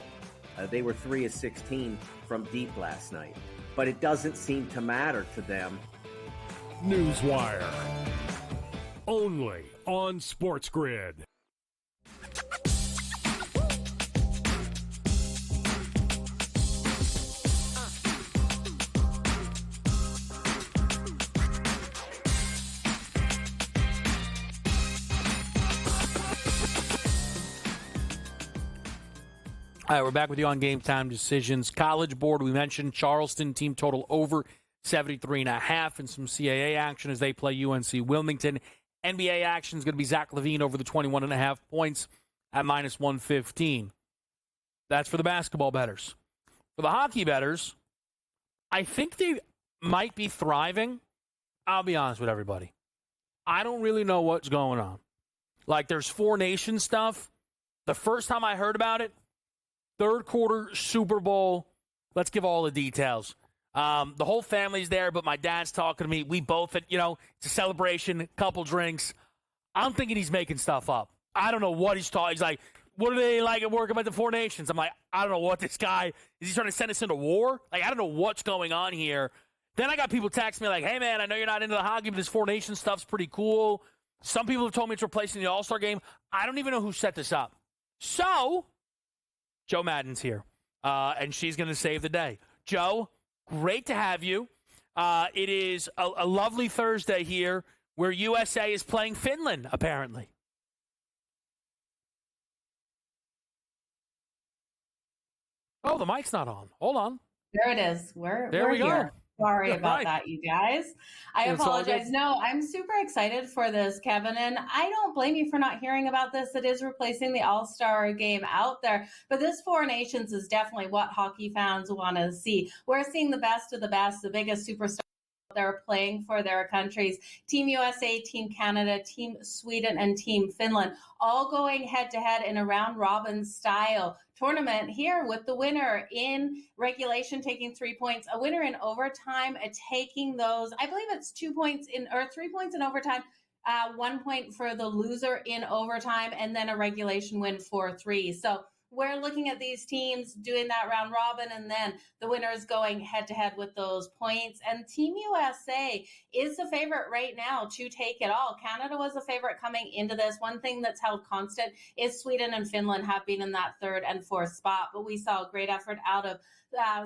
They were 3 of 16 from deep last night, but it doesn't seem to matter to them. Newswire, only on SportsGrid. All right, we're back with you on Game Time Decisions. College Board, we mentioned Charleston team total over 73.5 and some CAA action as they play UNC Wilmington. NBA action is going to be Zach LaVine over the 21.5 points at -115. That's for the basketball bettors. For the hockey bettors, I think they might be thriving. I'll be honest with everybody. I don't really know what's going on. Like, there's 4 Nations stuff. The first time I heard about it, 3rd quarter Super Bowl. Let's give all the details. The whole family's there, but my dad's talking to me. We both, it's a celebration, couple drinks. I'm thinking he's making stuff up. I don't know what he's talking. He's like, what are they like at work about the 4 Nations? I'm like, I don't know what this guy, is he trying to send us into war? Like, I don't know what's going on here. Then I got people text me like, hey, man, I know you're not into the hockey, but this 4 Nations stuff's pretty cool. Some people have told me it's replacing the All-Star game. I don't even know who set this up. So, Joe Madden's here, and she's going to save the day. Joe, great to have you. It is a lovely Thursday here where USA is playing Finland, apparently. Oh, the mic's not on. Hold on. There it is. There we go. Here. Sorry about Right. that, you guys. I It's all good. apologize. No, I'm super excited for this, Kevin, and I don't blame you for not hearing about this. It is replacing the All-Star game out there, but this Four Nations is definitely what hockey fans want to see. We're seeing the best of the best, the biggest superstars they're playing for their countries. Team USA, Team Canada, Team Sweden, and Team Finland, all going head-to-head in a round-robin style tournament here with the winner in regulation taking 3 points, a winner in overtime taking those, I believe it's 2 points in, or 3 points in overtime, 1 point for the loser in overtime, and then a regulation win for 3. So we're looking at these teams doing that round robin, and then the winner is going head to head with those points. And Team USA is the favorite right now to take it all. Canada was a favorite coming into this. One thing that's held constant is Sweden and Finland have been in that third and fourth spot, but we saw a great effort out of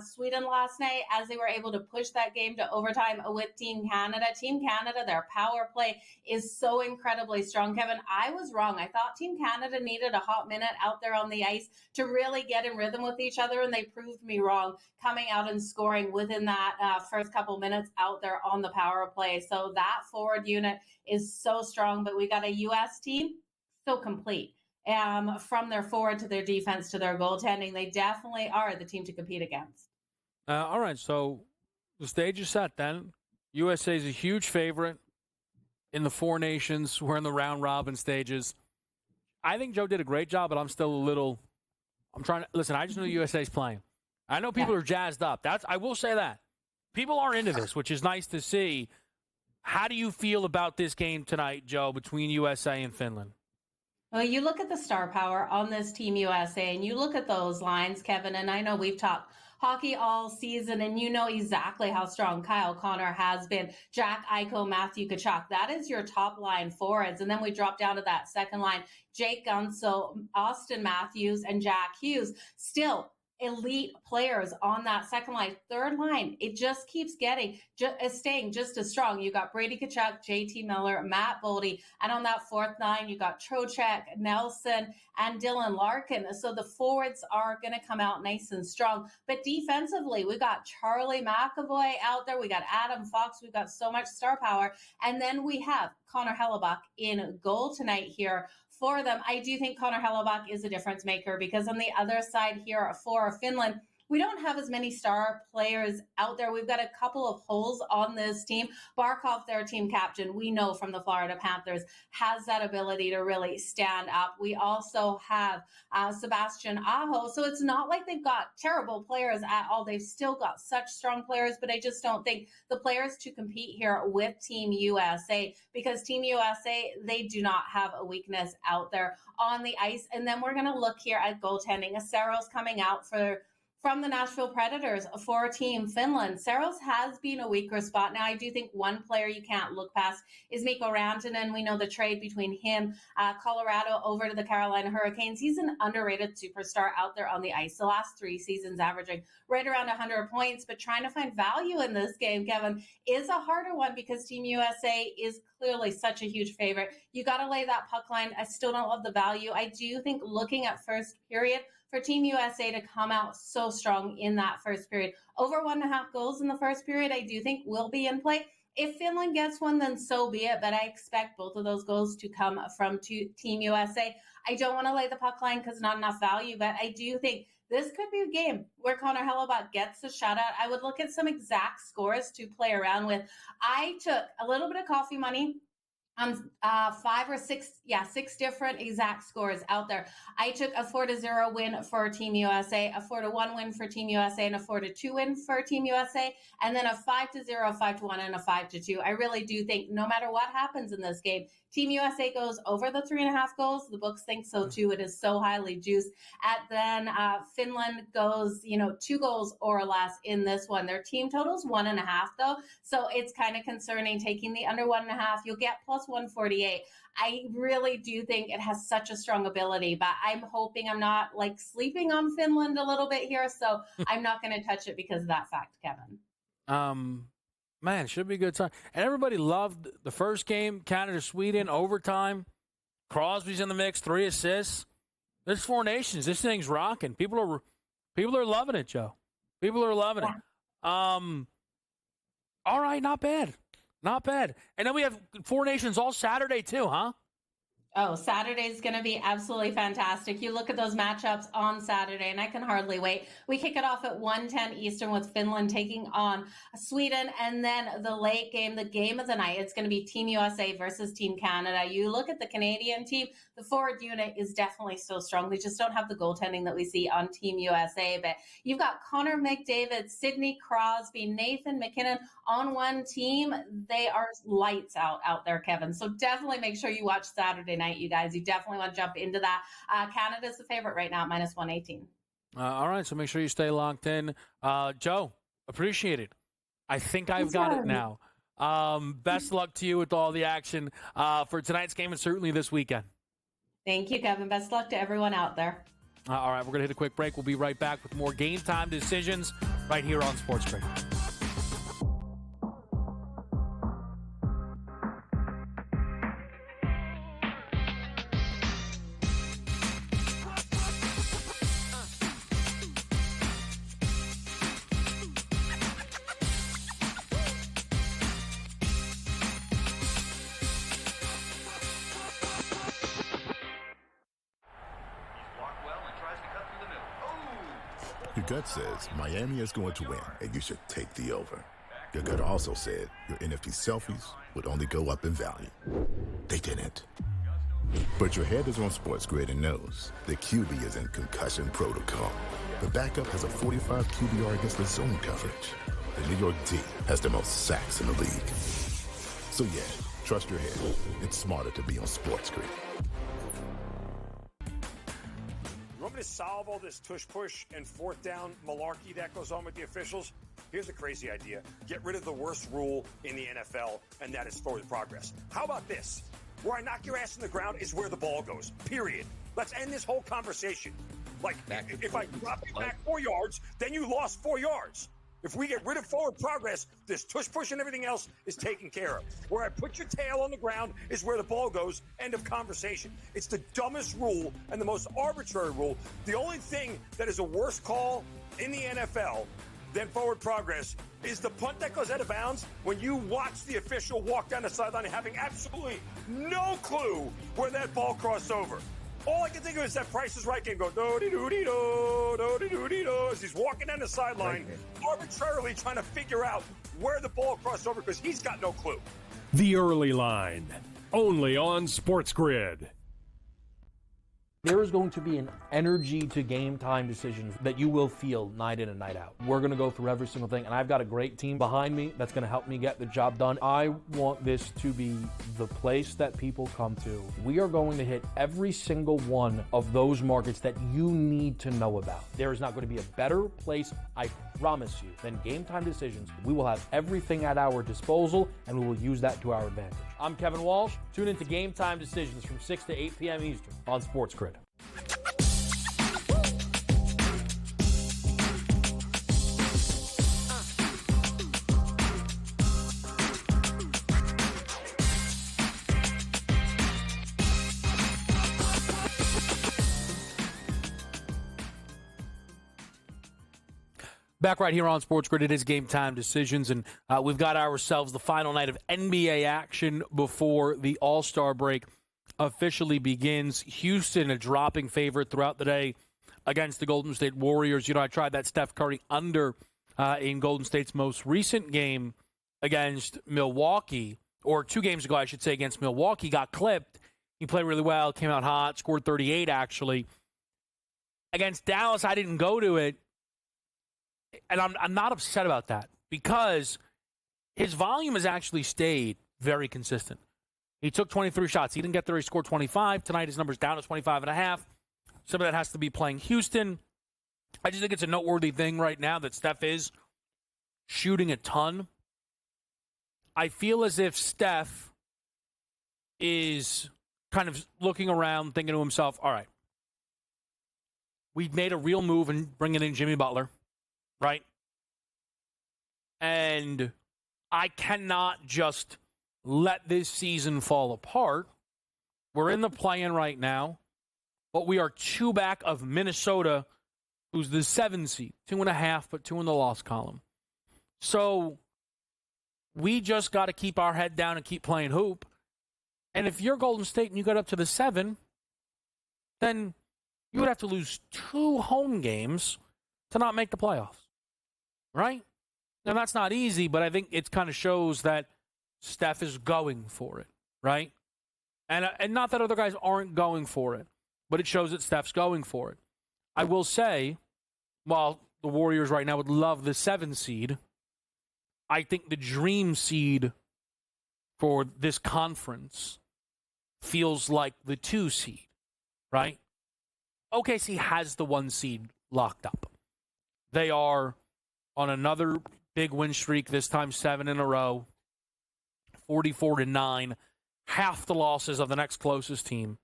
Sweden last night as they were able to push that game to overtime with Team Canada. Team Canada, their power play is so incredibly strong. Kevin, I was wrong. I thought Team Canada needed a hot minute out there on the ice to really get in rhythm with each other, and they proved me wrong, coming out and scoring within that first couple minutes out there on the power play. So that forward unit is so strong, but we got a U.S. team so complete. From their forward to their defense to their goaltending, they definitely are the team to compete against. All right, so the stage is set then. USA is a huge favorite in the Four Nations. We're in the round-robin stages. I think Joe did a great job, but I'm still a little – I'm trying to – listen, I just know USA's playing. I know people are jazzed up. I will say that. People are into this, which is nice to see. How do you feel about this game tonight, Joe, between USA and Finland? Well, you look at the star power on this Team USA, and you look at those lines, Kevin, and I know we've talked hockey all season, and you know exactly how strong Kyle Connor has been. Jack Eichel, Matthew Tkachuk, that is your top line forwards. And then we drop down to that second line, Jake Gunsel, Austin Matthews, and Jack Hughes. Still elite players on that second line. Third line, it just keeps staying just as strong. You got Brady Tkachuk, JT Miller, Matt Boldy, and on that fourth line, you got Trocheck, Nelson, and Dylan Larkin. So the forwards are going to come out nice and strong. But defensively, we got Charlie McAvoy out there. We got Adam Fox. We've got so much star power. And then we have Connor Hellebuck in goal tonight here for them. I do think Connor Hellebuck is a difference maker because on the other side here for Finland, we don't have as many star players out there. We've got a couple of holes on this team. Barkov, their team captain, we know from the Florida Panthers, has that ability to really stand up. We also have Sebastian Aho. So it's not like they've got terrible players at all. They've still got such strong players, but I just don't think the players to compete here with Team USA, because Team USA, they do not have a weakness out there on the ice. And then we're going to look here at goaltending. Saros coming out from the Nashville Predators for Team Finland. Saros has been a weaker spot. Now, I do think one player you can't look past is Mikko Rantanen. We know the trade between him, Colorado over to the Carolina Hurricanes. He's an underrated superstar out there on the ice. The last 3 seasons averaging right around 100 points, but trying to find value in this game, Kevin, is a harder one because Team USA is clearly such a huge favorite. You got to lay that puck line. I still don't love the value. I do think looking at first period, for Team USA to come out so strong in that first period. Over 1.5 goals in the first period, I do think will be in play. If Finland gets one, then so be it, but I expect both of those goals to come from Team USA. I don't want to lay the puck line because not enough value, but I do think this could be a game where Connor Hellebuck gets a shutout. I would look at some exact scores to play around with. I took a little bit of coffee money on 6 different exact scores out there. I took a 4-0 win for Team USA, a 4-1 win for Team USA, and a 4-2 win for Team USA, and then a 5-0, 5-1, and a 5-2. I really do think no matter what happens in this game, Team USA goes over the 3.5 goals. The books think so too. It is so highly juiced. Then Finland goes, 2 goals or less in this one. Their team total's 1.5 though, so it's kind of concerning taking the under 1.5. You'll get plus 148. I really do think it has such a strong ability, but I'm hoping I'm not sleeping on Finland a little bit here, so I'm not going to touch it because of that fact, Kevin. Man, should be a good time. And everybody loved the first game, Canada-Sweden, overtime. Crosby's in the mix, 3 assists. There's 4 nations. This thing's rocking. People are loving it, Joe. People are loving it. All right, not bad. Not bad. And then we have Four Nations all Saturday too, huh? Oh, Saturday's going to be absolutely fantastic. You look at those matchups on Saturday, and I can hardly wait. We kick it off at 1:10 Eastern with Finland taking on Sweden, and then the late game, the game of the night, it's going to be Team USA versus Team Canada. You look at the Canadian team, the forward unit is definitely so strong. They just don't have the goaltending that we see on Team USA, but you've got Connor McDavid, Sidney Crosby, Nathan McKinnon on one team. They are lights out there, Kevin. So definitely make sure you watch Saturday night, you guys. You definitely want to jump into that. Canada's the favorite right now at minus 118. All right, so make sure you stay locked in. Joe, appreciate it. I think I've got it now. Best luck to you with all the action for tonight's game and certainly this weekend. Thank you, Kevin. Best luck to everyone out there. All right, we're going to hit a quick break. We'll be right back with more Game Time decisions right here on SportsGrid. Your gut says Miami is going to win, and you should take the over. Your gut also said your NFT selfies would only go up in value. They didn't. But your head is on SportsGrid and knows the QB is in concussion protocol. The backup has a 45 QBR against the zone coverage. The New York D has the most sacks in the league. So yeah, trust your head. It's smarter to be on SportsGrid. You want me to solve all this tush-push and fourth down malarkey that goes on with the officials? Here's a crazy idea. Get rid of the worst rule in the NFL, and that is forward progress. How about this? Where I knock your ass in the ground is where the ball goes, period. Let's end this whole conversation. Like, if I drop you back 4 yards, then you lost 4 yards. If we get rid of forward progress, this tush-push and everything else is taken care of. Where I put your tail on the ground is where the ball goes. End of conversation. It's the dumbest rule and the most arbitrary rule. The only thing that is a worse call in the NFL than forward progress is the punt that goes out of bounds when you watch the official walk down the sideline having absolutely no clue where that ball crossed over. All I can think of is that Price is Right game go do-de-do-de-do, do-de-do-de-do, as he's walking down the sideline, arbitrarily trying to figure out where the ball crossed over because he's got no clue. The Early Line, only on SportsGrid. There is going to be an energy to game time decisions that you will feel night in and night out. We're going to go through every single thing, and I've got a great team behind me that's going to help me get the job done. I want this to be the place that people come to. We are going to hit every single one of those markets that you need to know about. There is not going to be a better place, I promise you, than Game Time Decisions. We will have everything at our disposal, and we will use that to our advantage. I'm Kevin Walsh. Tune into Game Time Decisions from 6 to 8 p.m. Eastern on SportsGrid. Back right here on SportsGrid, it is Game Time Decisions, and we've got ourselves the final night of NBA action before the All-Star break officially begins. Houston, a dropping favorite throughout the day against the Golden State Warriors. You know, I tried that Steph Curry under in Golden State's most recent game against Milwaukee, or 2 games ago, I should say, against Milwaukee. Got clipped. He played really well, came out hot, scored 38, actually. Against Dallas, I didn't go to it. And I'm not upset about that because his volume has actually stayed very consistent. He took 23 shots. He didn't get there. He scored 25. Tonight, his number's down to 25.5. Some of that has to be playing Houston. I just think it's a noteworthy thing right now that Steph is shooting a ton. I feel as if Steph is kind of looking around, thinking to himself, all right, we made a real move in bringing in Jimmy Butler. Right? And I cannot just let this season fall apart. We're in the play-in right now, but we are 2 back of Minnesota, who's the 7 seed, 2.5, but 2 in the loss column. So We just got to keep our head down and keep playing hoop. And if you're Golden State and you got up to the 7, then you would have to lose 2 home games to not make the playoffs, right? Now, that's not easy, but I think it kind of shows that Steph is going for it, right? And not that other guys aren't going for it, but it shows that Steph's going for it. I will say, while the Warriors right now would love the 7 seed, I think the dream seed for this conference feels like the 2 seed, right? OKC has the 1 seed locked up. They are on another big win streak, this time 7 in a row, 44-9, half the losses of the next closest team.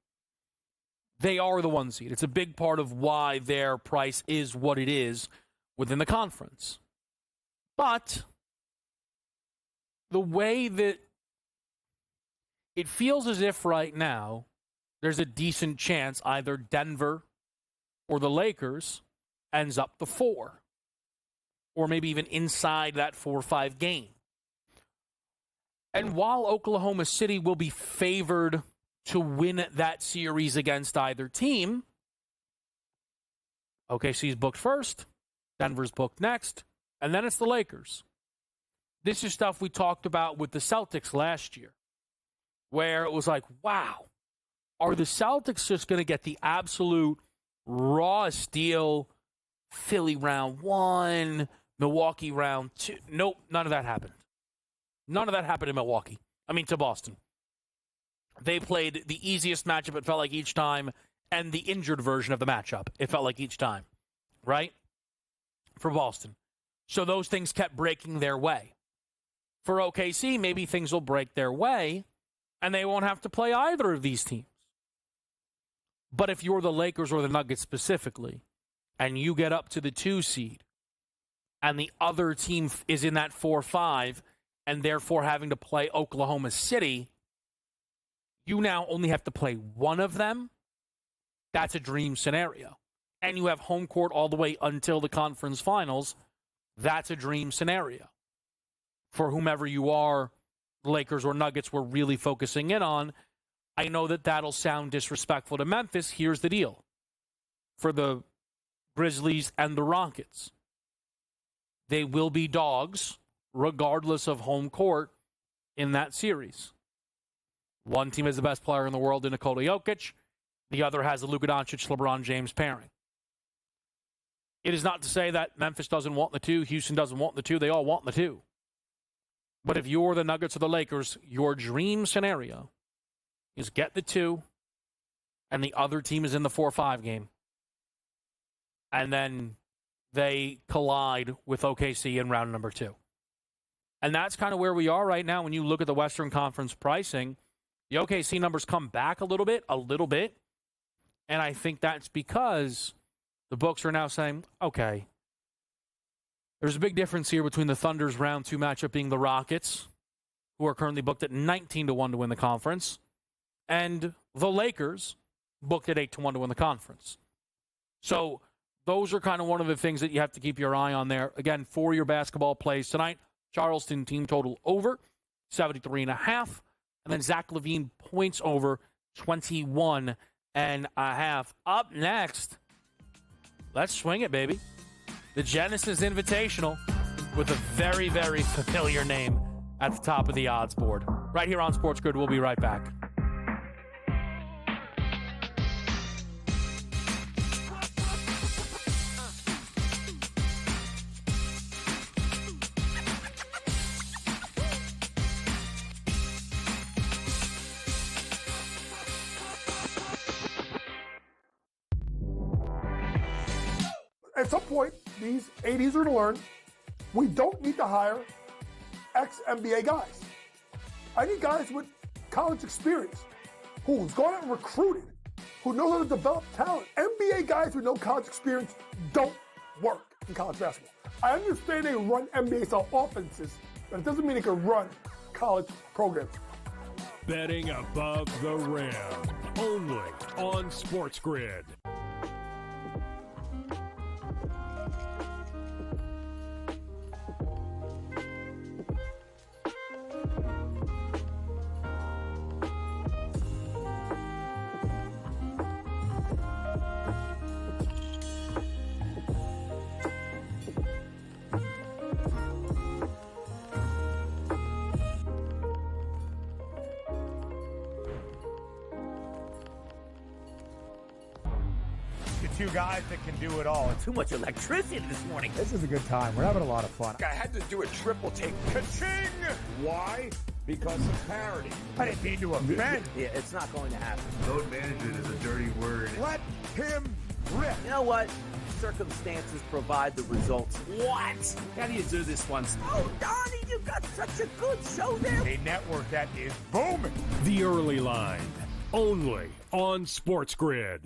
They are the 1 seed. It's a big part of why their price is what it is within the conference. But the way that it feels as if right now there's a decent chance either Denver or the Lakers ends up the 4, or maybe even inside that 4-5 game. And while Oklahoma City will be favored to win that series against either team, OKC's booked first, Denver's booked next, and then it's the Lakers. This is stuff we talked about with the Celtics last year, where it was like, wow, are the Celtics just going to get the absolute rawest deal? Philly round 1, Milwaukee round 2. Nope, none of that happened. None of that happened in Milwaukee. To Boston. They played the easiest matchup, it felt like, each time, and the injured version of the matchup, it felt like, each time. Right? For Boston. So those things kept breaking their way. For OKC, maybe things will break their way, and they won't have to play either of these teams. But if you're the Lakers or the Nuggets specifically, and you get up to the 2 seed, and the other team is in that 4-5, and therefore having to play Oklahoma City, you now only have to play one of them. That's a dream scenario. And you have home court all the way until the conference finals. That's a dream scenario. For whomever you are, Lakers or Nuggets, we're really focusing in on. I know that that'll sound disrespectful to Memphis. Here's the deal. For the Grizzlies and the Rockets, they will be dogs regardless of home court in that series. One team is the best player in the world in Nikola Jokic. The other has the Luka Doncic, LeBron James pairing. It is not to say that Memphis doesn't want the 2, Houston doesn't want the 2. They all want the 2. But if you're the Nuggets or the Lakers, your dream scenario is get the 2, and the other team is in the 4-5 game. And then they collide with OKC in round number 2. And that's kind of where we are right now when you look at the Western Conference pricing. The OKC numbers come back a little bit. And I think that's because the books are now saying, okay, there's a big difference here between the Thunder's round 2 matchup being the Rockets, who are currently booked at 19-1 to win the conference, and the Lakers, booked at 8-1 to win the conference. So those are kind of one of the things that you have to keep your eye on there. Again, for your basketball plays tonight, Charleston team total over 73.5, and then Zach LaVine points over 21.5. Up next, let's swing it, baby. The Genesis Invitational with a very, very familiar name at the top of the odds board. Right here on SportsGrid. We'll be right back. At some point, these 80s are going to learn we don't need to hire ex-NBA guys. I need guys with college experience who's gone out and recruited, who knows how to develop talent. NBA guys with no college experience don't work in college basketball. I understand they run NBA-style offenses, but it doesn't mean they can run college programs. Betting above the rim, only on SportsGrid. two guys that can do it all. Too much electricity this morning. This is a good time. We're having a lot of fun. I had to do a triple take. Ka-ching! Why? Because of parity. I didn't mean to offend. Yeah, it's not going to happen. Load management is a dirty word. Let him rip. You know what? Circumstances provide the results. What? How do you do this one? Oh, Donnie, you got such a good show there. A network that is booming. The Early Line, only on SportsGrid.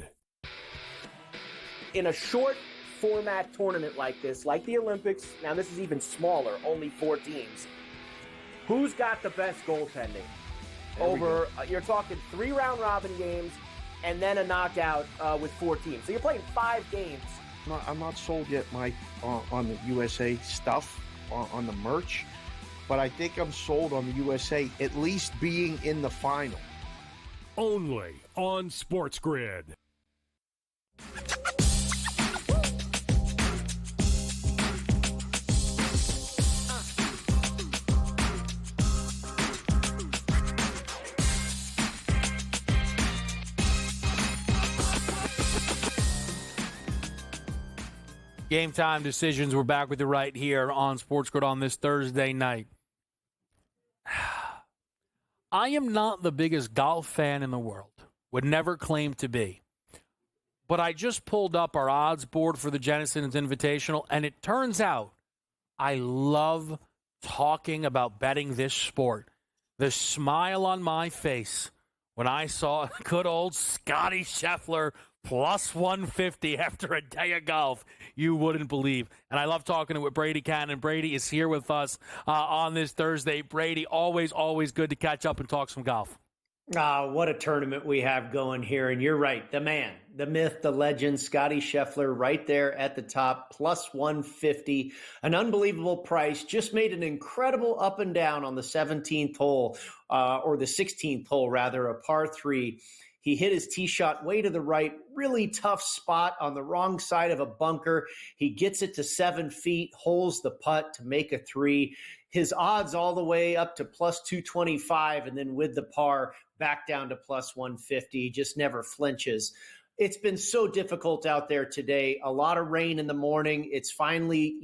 In a short format tournament like this, like the Olympics, now this is even smaller, only 4 teams. Who's got the best goaltending? Over, you're talking 3 round robin games and then a knockout with 4 teams. So you're playing 5 games. I'm not sold yet, Mike, on the USA stuff, on the merch, but I think I'm sold on the USA at least being in the final. Only on SportsGrid. Game time decisions. We're back with you right here on SportsGrid on this Thursday night. I am not the biggest golf fan in the world. Would never claim to be. But I just pulled up our odds board for the Genesins Invitational, and it turns out I love talking about betting this sport. The smile on my face when I saw good old Scotty Scheffler plus 150 after a day of golf, you wouldn't believe. And I love talking with Brady Cannon. Brady is here with us on this Thursday. Brady, always good to catch up and talk some golf. What a tournament we have going here. And you're right, the man, the myth, the legend, Scotty Scheffler right there at the top, plus 150, an unbelievable price. Just made an incredible up and down on the 17th hole, or the 16th hole, rather, a par 3. He hit his tee shot way to the right, really tough spot on the wrong side of a bunker. He gets it to 7 feet, holds the putt to make a 3. His odds all the way up to plus 225, and then with the par, back down to plus 150. He just never flinches. It's been so difficult out there today. A lot of rain in the morning. It's finally,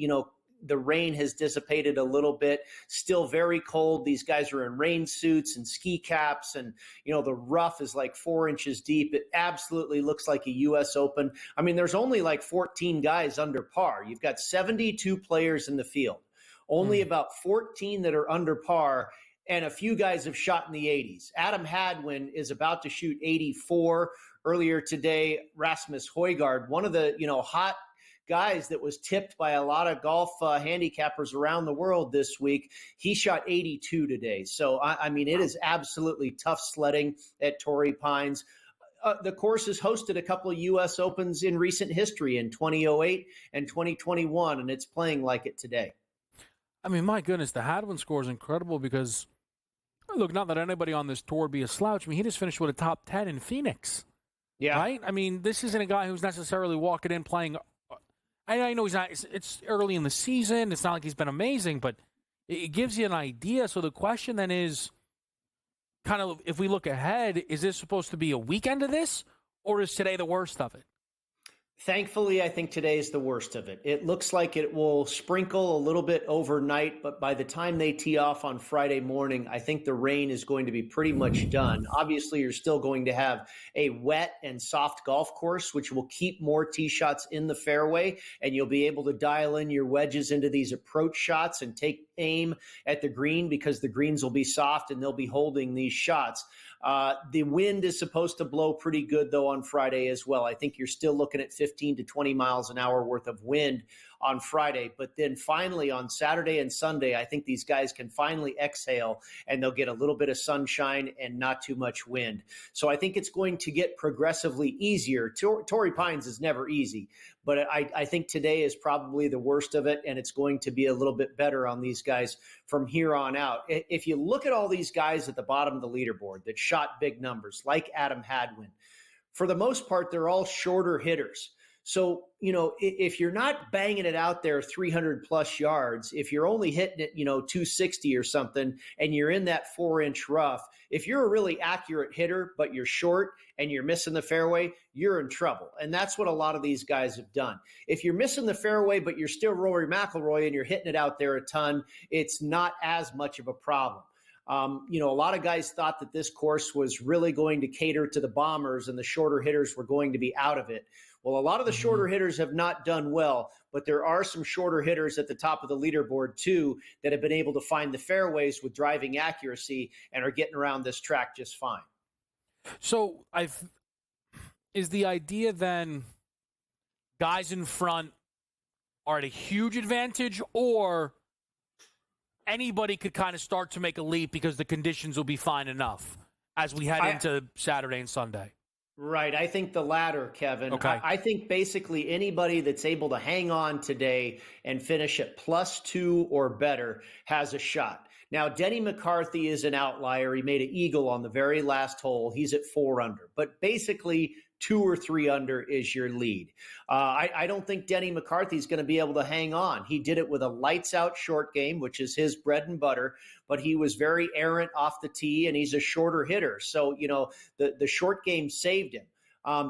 the rain has dissipated a little bit. Still very cold. These guys are in rain suits and ski caps, and the rough is like 4 inches deep. It absolutely looks like a U.S. Open. I mean, there's only like 14 guys under par. You've got 72 players in the field, only about 14 that are under par, and a few guys have shot in the 80s. Adam Hadwin is about to shoot 84. Earlier today, Rasmus Højgaard, one of the hot guys that was tipped by a lot of golf handicappers around the world this week. He shot 82 today. So, I mean, it is absolutely tough sledding at Torrey Pines. The course has hosted a couple of U.S. Opens in recent history in 2008 and 2021, and it's playing like it today. I mean, my goodness, the Hadwin score is incredible because, look, not that anybody on this tour would be a slouch. I mean, he just finished with a top 10 in Phoenix. Yeah. Right? I mean, this isn't a guy who's necessarily walking in playing. I know he's not. It's early in the season. It's not like he's been amazing, but it gives you an idea. So the question then is, kind of, if we look ahead, is this supposed to be a weekend of this, or is today the worst of it? Thankfully, I think today is the worst of it. It looks like it will sprinkle a little bit overnight, but by the time they tee off on Friday morning, I think the rain is going to be pretty much done. Obviously, you're still going to have a wet and soft golf course, which will keep more tee shots in the fairway, and you'll be able to dial in your wedges into these approach shots and take aim at the green because the greens will be soft and they'll be holding these shots. The wind is supposed to blow pretty good, though, on Friday as well. I think you're still looking at 15 to 20 miles an hour worth of wind on Friday. But then finally on Saturday and Sunday, I think these guys can finally exhale and they'll get a little bit of sunshine and not too much wind. So I think it's going to get progressively easier. Torrey Pines is never easy, but I think today is probably the worst of it, and it's going to be a little bit better on these guys from here on out. If you look at all these guys at the bottom of the leaderboard that shot big numbers, like Adam Hadwin, for the most part, they're all shorter hitters. So, if you're not banging it out there 300 plus yards, if you're only hitting it, 260 or something, and you're in that 4-inch rough, if you're a really accurate hitter, but you're short and you're missing the fairway, you're in trouble. And that's what a lot of these guys have done. If you're missing the fairway, but you're still Rory McIlroy and you're hitting it out there a ton, it's not as much of a problem. A lot of guys thought that this course was really going to cater to the bombers and the shorter hitters were going to be out of it. Well, a lot of the shorter hitters have not done well, but there are some shorter hitters at the top of the leaderboard too that have been able to find the fairways with driving accuracy and are getting around this track just fine. So is the idea then guys in front are at a huge advantage, or anybody could kind of start to make a leap because the conditions will be fine enough as we head into Saturday and Sunday? Right. I think the latter, Kevin. Okay. I think basically anybody that's able to hang on today and finish at +2 or better has a shot. Now, Denny McCarthy is an outlier. He made an eagle on the very last hole. He's at 4 under. But basically, 2 or 3 under is your lead. I don't think Denny McCarthy is going to be able to hang on. He did it with a lights-out short game, which is his bread and butter, but he was very errant off the tee, and he's a shorter hitter. So, the short game saved him.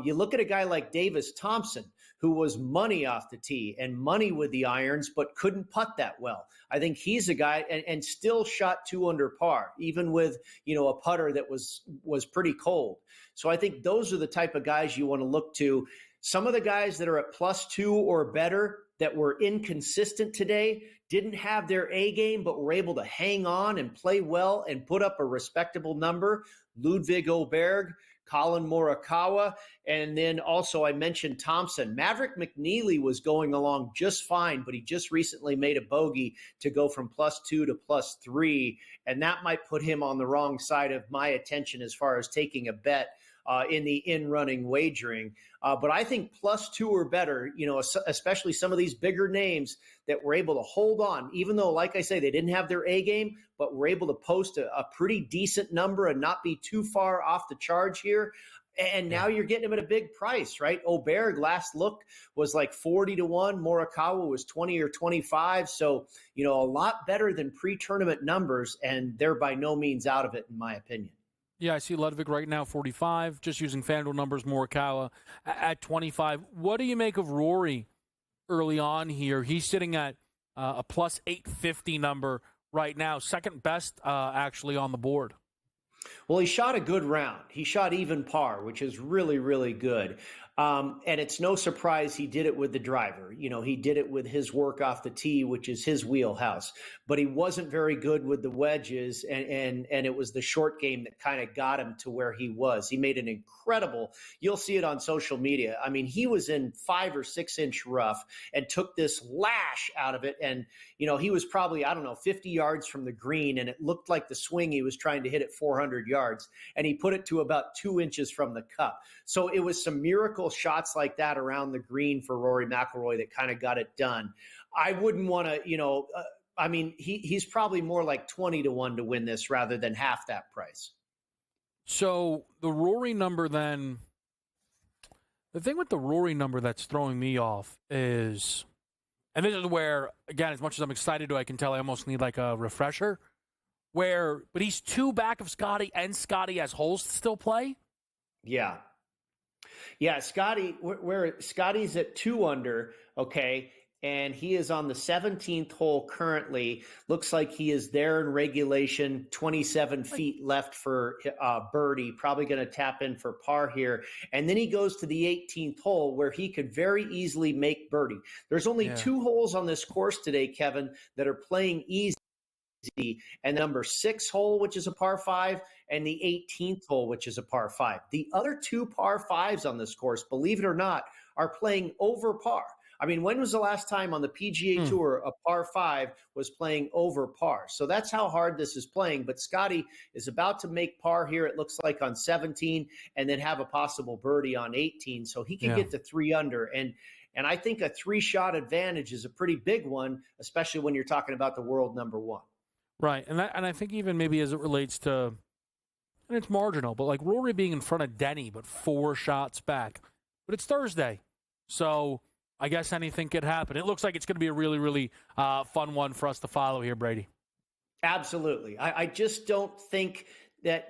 You look at a guy like Davis Thompson, who was money off the tee and money with the irons, but couldn't putt that well. I think he's a guy and still shot 2 under par, even with, a putter that was pretty cold. So I think those are the type of guys you want to look to. Some of the guys that are at +2 or better that were inconsistent today didn't have their A game, but were able to hang on and play well and put up a respectable number. Ludwig Oberg, Colin Morikawa, and then also I mentioned Thompson. Maverick McNeely was going along just fine, but he just recently made a bogey to go from +2 to +3, and that might put him on the wrong side of my attention as far as taking a bet in the in-running wagering. But I think +2 or better, especially some of these bigger names that were able to hold on, even though, like I say, they didn't have their A game, but were able to post a pretty decent number and not be too far off the charge here. And now you're getting them at a big price, right? Oberg, last look, was like 40 to 1. Morikawa was 20 or 25. So, a lot better than pre-tournament numbers, and they're by no means out of it, in my opinion. Yeah, I see Ludwig right now, 45, just using FanDuel numbers, Morikawa at 25. What do you make of Rory early on here? He's sitting at a +850 number right now, second best actually on the board. Well, he shot a good round. He shot even par, which is really, really good. And it's no surprise he did it with the driver. He did it with his work off the tee, which is his wheelhouse. But he wasn't very good with the wedges, and it was the short game that kind of got him to where he was. He made an incredible, you'll see it on social media. I mean, he was in 5 or 6 inch rough and took this lash out of it. And, he was probably, 50 yards from the green, and it looked like the swing he was trying to hit at 400 yards. And he put it to about 2 inches from the cup. So it was some miracle shots like that around the green for Rory McIlroy that kind of got it done. I wouldn't want to, he's probably more like 20 to 1 to win this rather than half that price. So the Rory number then, the thing with the Rory number that's throwing me off is, and this is where, again, as much as I'm excited I can tell I almost need like a refresher, but he's 2 back of Scotty, and Scotty has holes to still play? Yeah. Yeah, Scotty's at 2 under, okay, and he is on the 17th hole currently. Looks like he is there in regulation, 27 feet left for birdie, probably going to tap in for par here. And then he goes to the 18th hole where he could very easily make birdie. There's only 2 holes on this course today, Kevin, that are playing easy. And the number 6 hole, which is a par 5, and the 18th hole, which is a par 5. The other 2 par 5s on this course, believe it or not, are playing over par. I mean, when was the last time on the PGA Tour a par 5 was playing over par? So that's how hard this is playing. But Scotty is about to make par here, it looks like, on 17, and then have a possible birdie on 18. So he can get to 3 under. And I think a 3-shot advantage is a pretty big one, especially when you're talking about the world number 1. Right, and I think even maybe as it relates to, and it's marginal, but like Rory being in front of Denny, but 4 shots back. But it's Thursday. So I guess anything could happen. It looks like it's going to be a really, really fun one for us to follow here, Brady. Absolutely. I just don't think that,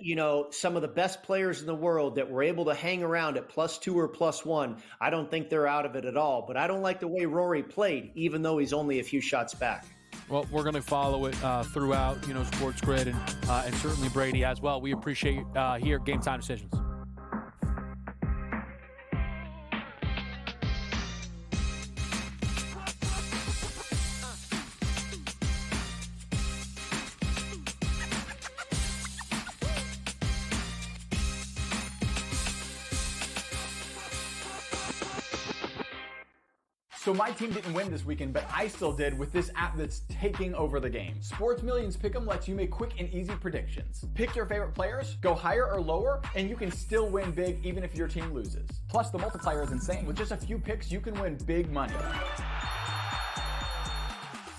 some of the best players in the world that were able to hang around at +2 or +1, I don't think they're out of it at all. But I don't like the way Rory played, even though he's only a few shots back. Well, we're going to follow it throughout, SportsGrid and certainly Brady as well. We appreciate here Game Time Decisions. So my team didn't win this weekend, but I still did with this app that's taking over the game. Sports Millions Pick'em lets you make quick and easy predictions. Pick your favorite players, go higher or lower, and you can still win big even if your team loses. Plus, the multiplier is insane. With just a few picks, you can win big money.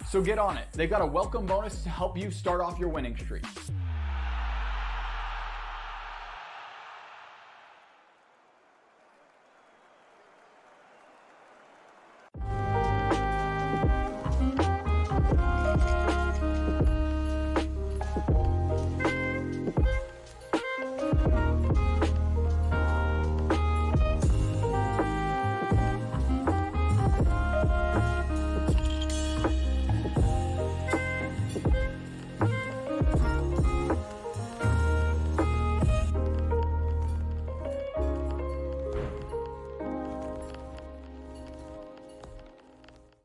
So get on it. They've got a welcome bonus to help you start off your winning streak.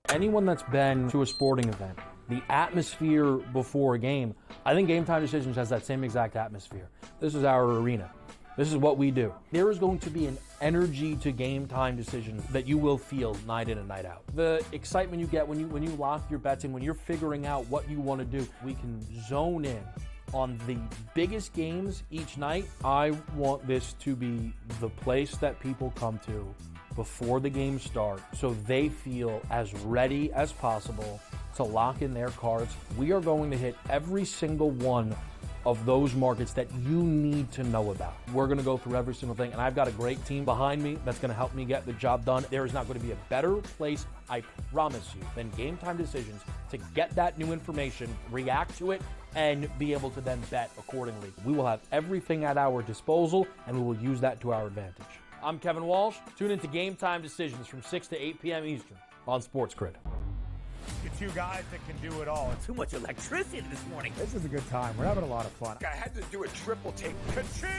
Anyone that's been to a sporting event, the atmosphere before a game, I think Game Time Decisions has that same exact atmosphere. This is our arena. This is what we do. There is going to be an energy to Game Time Decisions that you will feel night in and night out. The excitement you get when you lock your bets in, when you're figuring out what you want to do, we can zone in on the biggest games each night. I want this to be the place that people come to before the games start so they feel as ready as possible to lock in their cards. We are going to hit every single one of those markets that you need to know about. We're going to go through every single thing, and I've got a great team behind me that's going to help me get the job done. There is not going to be a better place, I promise you, than Game Time Decisions to get that new information, react to it, and be able to then bet accordingly. We will have everything at our disposal, and we will use that to our advantage. I'm Kevin Walsh. Tune into Game Time Decisions from 6 to 8 p.m. Eastern on SportsGrid. The two guys that can do it all. Too much electricity this morning. This is a good time. We're having a lot of fun. I had to do a triple take. Ka-ching!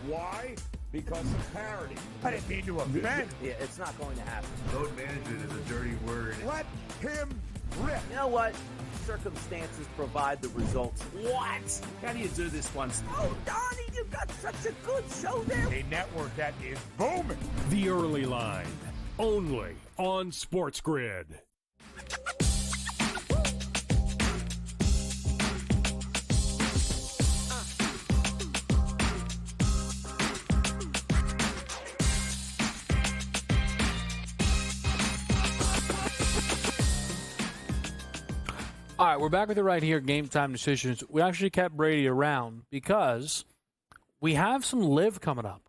Why? Because of parity. I didn't mean to offend. Yeah, it's not going to happen. Load management is a dirty word. Let him rip. You know what? Circumstances provide the results. What? How do you do this one? Oh, Donnie, you got such a good show there. A network that is booming. The Early Line, only on SportsGrid. All right, we're back with you right here, Game Time Decisions. We actually kept Brady around because we have some live coming up.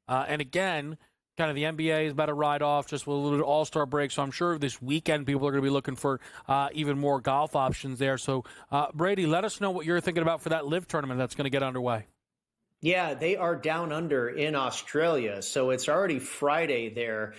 And again, kind of the NBA is about to ride off just with a little All-Star break. So I'm sure this weekend people are going to be looking for even more golf options there. So, Brady, let us know what you're thinking about for that live tournament that's going to get underway. Yeah, they are down under in Australia. So it's already Friday there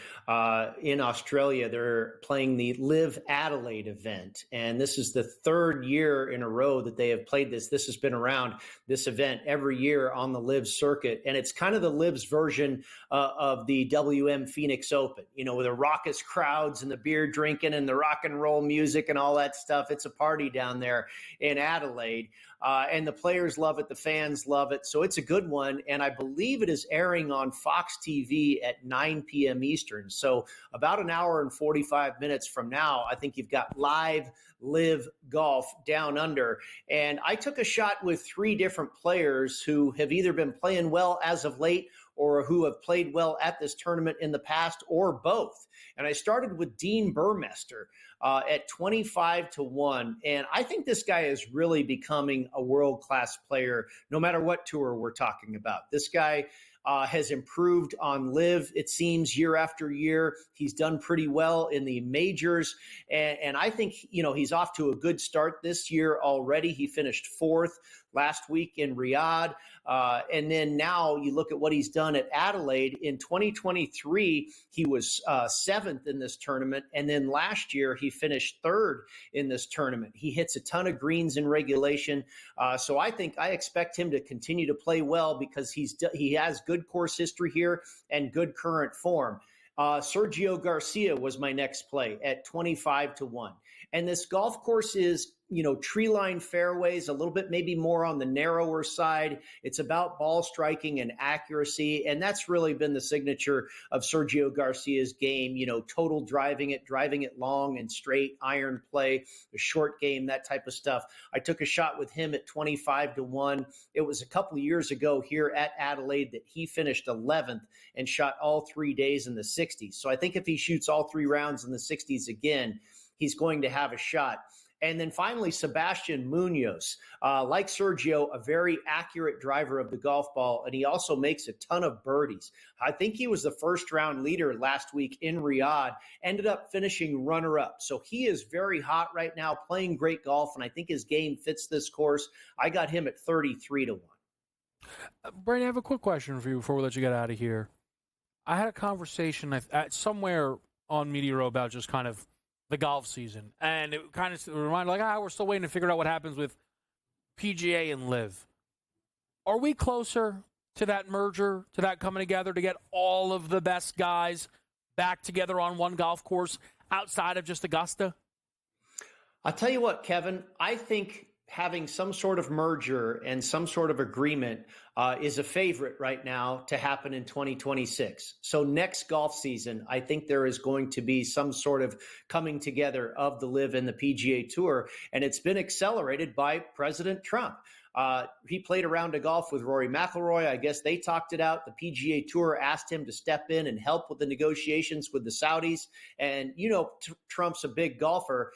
in Australia. They're playing the Live Adelaide event. And this is the third year in a row that they have played this. This has been around, this event, every year on the Live circuit. And it's kind of the Liv's version of the WM Phoenix Open, with the raucous crowds and the beer drinking and the rock and roll music and all that stuff. It's a party down there in Adelaide. And the players love it. The fans love it. So it's a good one. And I believe it is airing on Fox TV at 9 p.m. Eastern. So about an hour and 45 minutes from now, I think you've got live Live golf down under. And I took a shot with three different players who have either been playing well as of late or who have played well at this tournament in the past, or both. And I started with Dean Burmester at 25-1. And I think this guy is really becoming a world-class player, no matter what tour we're talking about. This guy has improved on Live, it seems, year after year. He's done pretty well in the majors. And I think, he's off to a good start this year already. He finished 4th last week in Riyadh. And then now you look at what he's done at Adelaide. In 2023, he was 7th in this tournament. And then last year, he finished 3rd in this tournament. He hits a ton of greens in regulation. So I expect him to continue to play well because he has good course history here and good current form. Sergio Garcia was my next play at 25-1. And this golf course is, tree line fairways, a little bit maybe more on the narrower side. It's about ball striking and accuracy. And that's really been the signature of Sergio Garcia's game, total driving it long and straight, iron play, the short game, that type of stuff. I took a shot with him at 25-1. It was a couple of years ago here at Adelaide that he finished 11th and shot all 3 days in the 60s. So I think if he shoots all 3 rounds in the 60s again, he's going to have a shot. And then finally, Sebastian Munoz, like Sergio, a very accurate driver of the golf ball, and he also makes a ton of birdies. I think he was the first-round leader last week in Riyadh, ended up finishing runner-up. So he is very hot right now, playing great golf, and I think his game fits this course. I got him at 33-1. Brady, I have a quick question for you before we let you get out of here. I had a conversation somewhere on Media Row about just kind of the golf season, and it kind of reminded we're still waiting to figure out what happens with PGA and Live. Are we closer to that merger, to that coming together to get all of the best guys back together on one golf course outside of just Augusta? I'll tell you what, Kevin, I think having some sort of merger and some sort of agreement is a favorite right now to happen in 2026. So next golf season, I think there is going to be some sort of coming together of the Live and the PGA Tour, and it's been accelerated by President Trump. He played a round of golf with Rory McIlroy. I guess they talked it out. The PGA Tour asked him to step in and help with the negotiations with the Saudis. And, Trump's a big golfer.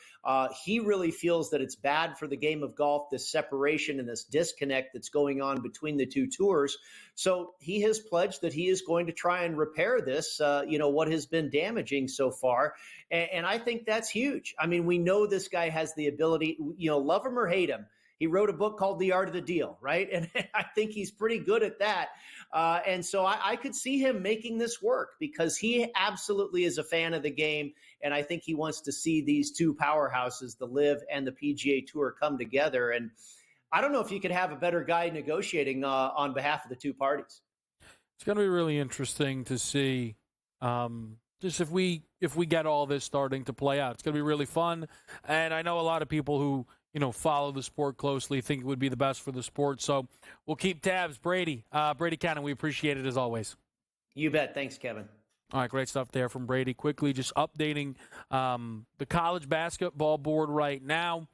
He really feels that it's bad for the game of golf, this separation and this disconnect that's going on between the two tours. So he has pledged that he is going to try and repair this, what has been damaging so far. And I think that's huge. I mean, we know this guy has the ability, love him or hate him. He wrote a book called The Art of the Deal, right? And I think he's pretty good at that. And so I could see him making this work because he absolutely is a fan of the game. And I think he wants to see these two powerhouses, the Live and the PGA Tour, come together. And I don't know if you could have a better guy negotiating on behalf of the two parties. It's going to be really interesting to see just if we get all this starting to play out. It's going to be really fun. And I know a lot of people who follow the sport closely, think it would be the best for the sport. So we'll keep tabs. Brady Cannon, we appreciate it as always. You bet. Thanks, Kevin. All right, great stuff there from Brady. Quickly, just updating the college basketball board right now.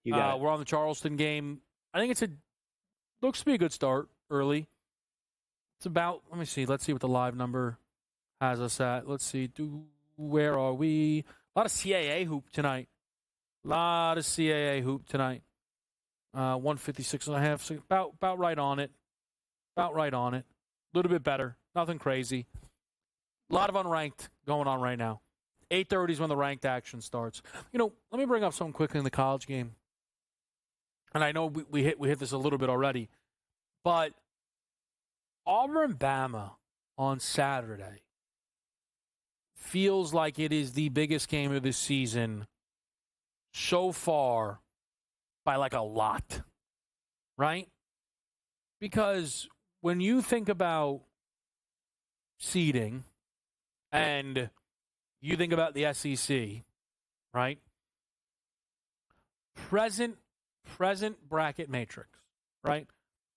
You got it. We're on the Charleston game. I think looks to be a good start early. It's about, let me see. Let's see what the live number has us at. Let's see. Where are we? A lot of CAA hoop tonight. 156.5. So about right on it. About right on it. A little bit better. Nothing crazy. A lot of unranked going on right now. 8:30 is when the ranked action starts. Let me bring up something quickly in the college game. And I know we hit this a little bit already. But Auburn-Bama on Saturday feels like it is the biggest game of the season so far by a lot, right? Because when you think about seeding and you think about the SEC, right? Present bracket matrix, right?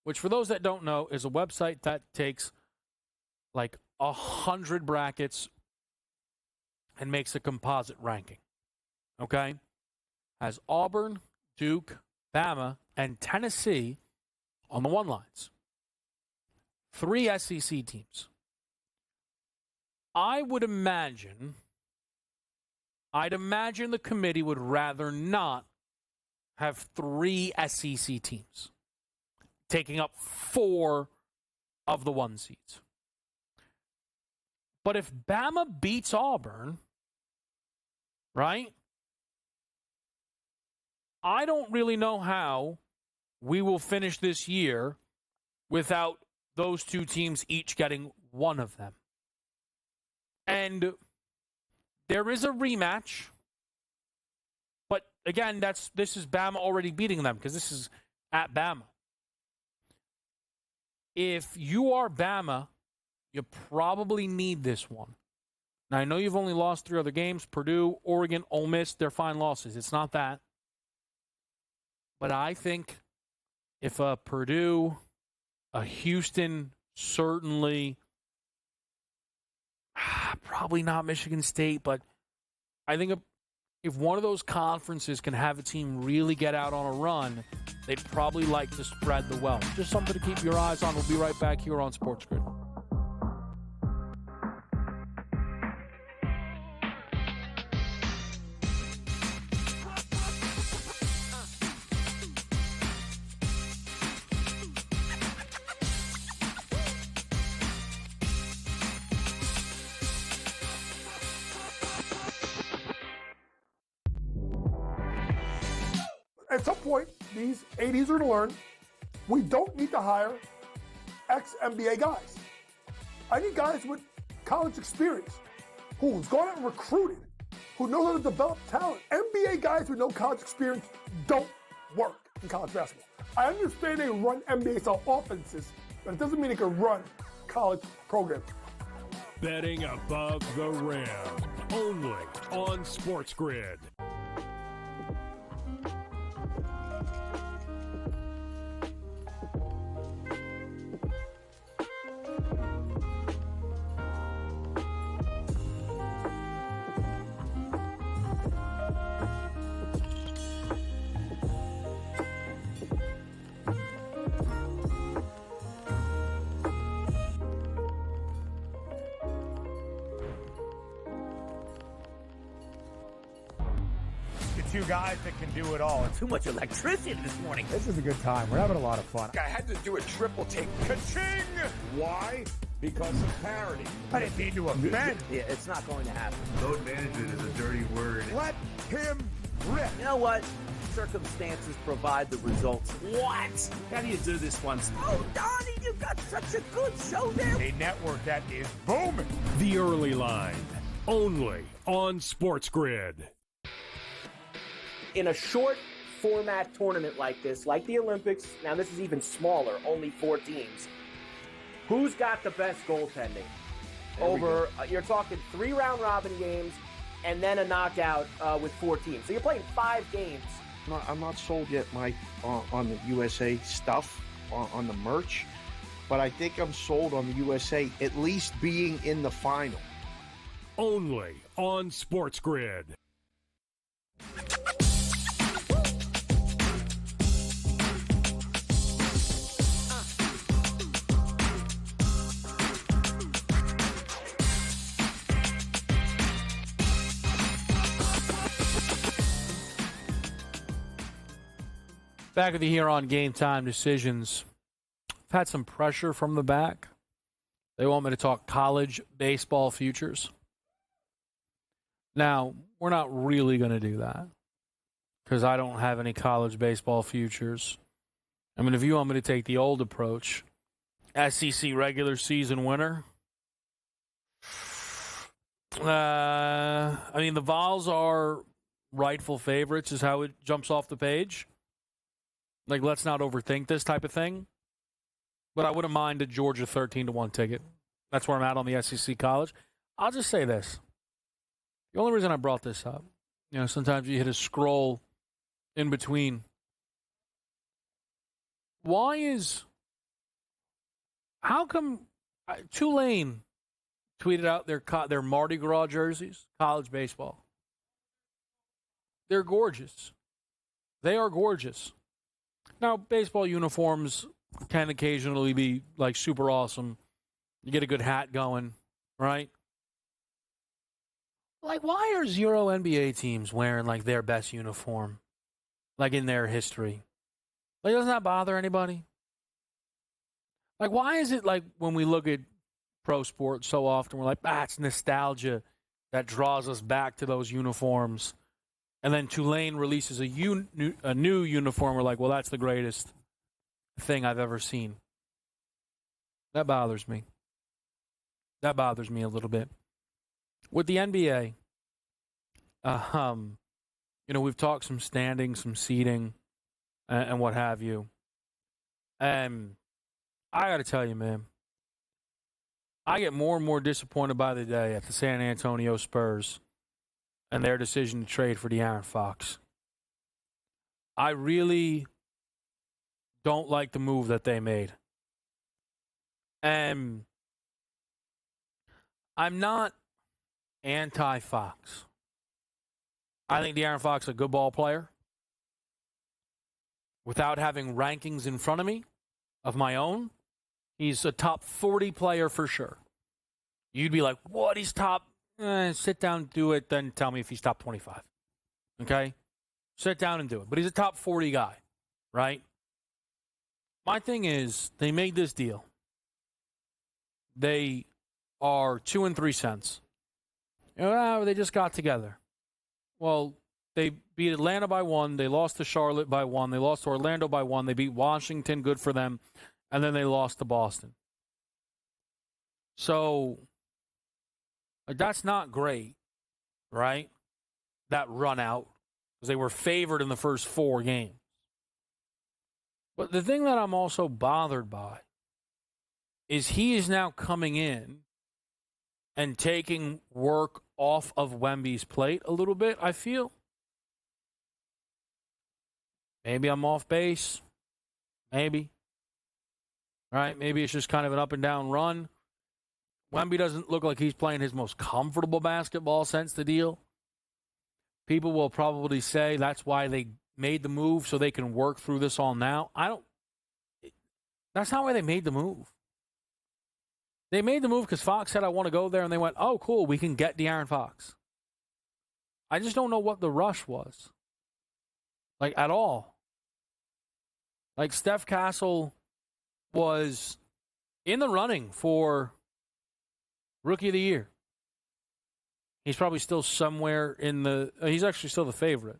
Which for those that don't know is a website that takes 100 brackets and makes a composite ranking, okay? Has Auburn, Duke, Bama, and Tennessee on the one lines. 3 SEC teams. I'd imagine the committee would rather not have 3 SEC teams taking up 4 of the 1 seeds. But if Bama beats Auburn, right, I don't really know how we will finish this year without those two teams each getting one of them. And there is a rematch. But again, this is Bama already beating them because this is at Bama. If you are Bama, you probably need this one. Now, I know you've only lost 3 other games. Purdue, Oregon, Ole Miss, they're fine losses. It's not that. But I think if a Purdue, a Houston, certainly, probably not Michigan State, but I think if one of those conferences can have a team really get out on a run, they'd probably like to spread the wealth. Just something to keep your eyes on. We'll be right back here on SportsGrid. At some point, these ADs are going to learn we don't need to hire ex-NBA guys. I need guys with college experience who's gone out and recruited, who know how to develop talent. NBA guys with no college experience don't work in college basketball. I understand they run NBA-style offenses, but it doesn't mean they can run college programs. Betting above the rim, only on SportsGrid. Two guys that can do it all. Too much electricity this morning. This is a good time. We're having a lot of fun. I had to do a triple take. Ka-ching! Why? Because of parity. I didn't mean to offend. Yeah, it's not going to happen. Load management is a dirty word. Let him rip. You know what? Circumstances provide the results. What? How do you do this one? Oh, Donnie, you've got such a good show there. A network that is booming. The Early Line, only on SportsGrid. In a short format tournament like this, like the Olympics, now this is even smaller, only 4 teams. Who's got the best goaltending? Over, you're talking 3 round robin games and then a knockout with 4 teams. So you're playing 5 games. I'm not sold yet, Mike, on the USA stuff, on the merch, but I think I'm sold on the USA at least being in the final. Only on SportsGrid. Back with you here on Game Time Decisions. I've had some pressure from the back. They want me to talk college baseball futures. Now, we're not really going to do that because I don't have any college baseball futures. I mean, if you want me to take the old approach, SEC regular season winner, I mean, the Vols are rightful favorites is how it jumps off the page. Like, let's not overthink this type of thing. But I wouldn't mind a Georgia 13-1 ticket. That's where I'm at on the SEC college. I'll just say this. The only reason I brought this up, sometimes you hit a scroll in between. How come Tulane tweeted out their Mardi Gras jerseys, college baseball? They're gorgeous. They are gorgeous. Now, baseball uniforms can occasionally be, like, super awesome. You get a good hat going, right? Like, why are 0 NBA teams wearing, like, their best uniform, like, in their history? Like, doesn't that bother anybody? Like, why is it, like, when we look at pro sports so often. We're like, it's nostalgia that draws us back to those uniforms. And then Tulane releases a new uniform. We're like, well, that's the greatest thing I've ever seen. That bothers me. That bothers me a little bit. With the NBA, we've talked some standing, some seating, and what have you. And I got to tell you, man, I get more and more disappointed by the day at the San Antonio Spurs and their decision to trade for De'Aaron Fox. I really don't like the move that they made. And I'm not anti-Fox. I think De'Aaron Fox is a good ball player. Without having rankings in front of me of my own, he's a top 40 player for sure. You'd be like, what? He's top? Sit down, do it, then tell me if he's top 25. Okay? Sit down and do it. But he's a top 40 guy, right? My thing is, they made this deal. They are 2 and 3 cents. They just got together. Well, they beat Atlanta by 1. They lost to Charlotte by 1. They lost to Orlando by 1. They beat Washington, good for them. And then they lost to Boston. So, that's not great, right? That run out. Because they were favored in the first 4 games. But the thing that I'm also bothered by is he is now coming in and taking work off of Wemby's plate a little bit, I feel. Maybe I'm off base. Maybe. Right? Maybe it's just kind of an up and down run. Wemby doesn't look like he's playing his most comfortable basketball since the deal. People will probably say that's why they made the move so they can work through this all now. That's not why they made the move. They made the move because Fox said, I want to go there, and they went, oh, cool, we can get De'Aaron Fox. I just don't know what the rush was. Like, at all. Like, Steph Castle was in the running for Rookie of the Year. He's probably still somewhere in he's actually still the favorite.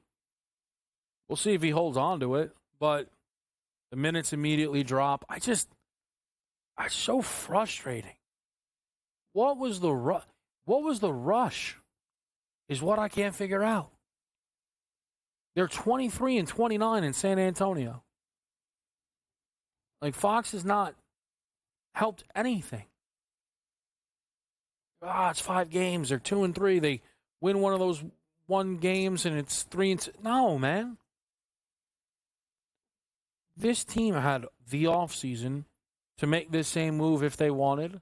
We'll see if he holds on to it, but the minutes immediately drop. It's so frustrating. What was the rush? Is what I can't figure out. They're 23 and 29 in San Antonio. Like, Fox has not helped anything. It's 5 games. They're 2 and 3. They win one of those 1 games and it's 3 and 2. No, man. This team had the offseason to make this same move if they wanted,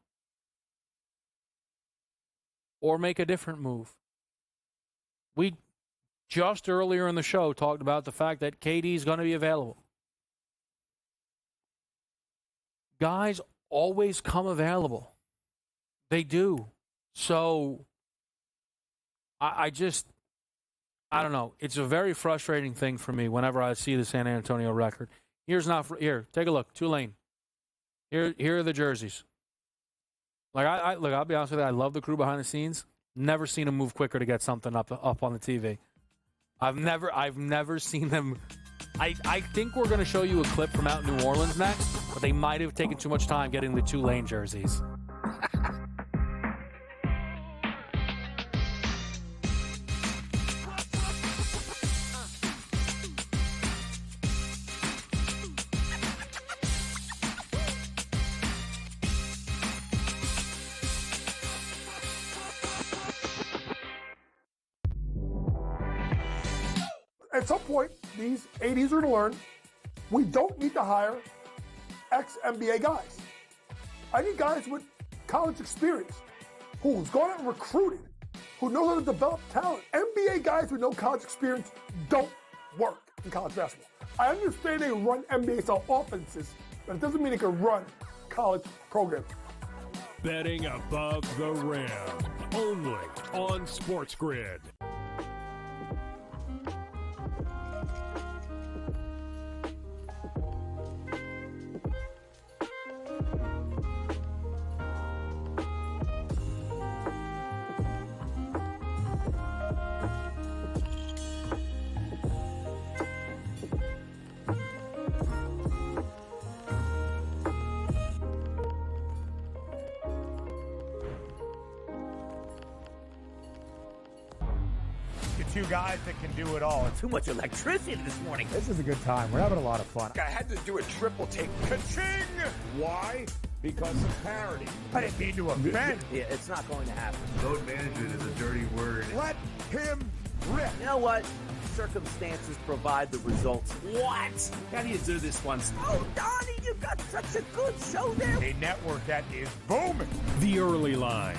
or make a different move. We just earlier in the show talked about the fact that KD is going to be available. Guys always come available. They do. So, I don't know. It's a very frustrating thing for me whenever I see the San Antonio record. Here, take a look. Tulane. Here are the jerseys. Like, I'll be honest with you. I love the crew behind the scenes. Never seen them move quicker to get something up on the TV. I've never seen them. I think we're going to show you a clip from out in New Orleans next, but they might have taken too much time getting the Tulane jerseys. At some point, these ADs are going to learn we don't need to hire ex-NBA guys. I need guys with college experience who's gone out and recruited, who knows how to develop talent. NBA guys with no college experience don't work in college basketball. I understand they run NBA-style offenses, but it doesn't mean they can run college programs. Betting above the rim, only on SportsGrid. two guys that can do it all. Too much electricity this morning. This is a good time. We're having a lot of fun. I had to do a triple take. Ka-ching! Why? Because of parity. I didn't mean to offend. Yeah, it's not going to happen. Load management is a dirty word. Let him rip. You know what? Circumstances provide the results. What? How do you do this one? Oh, Donnie, you got such a good show there. A network that is booming. The Early Line,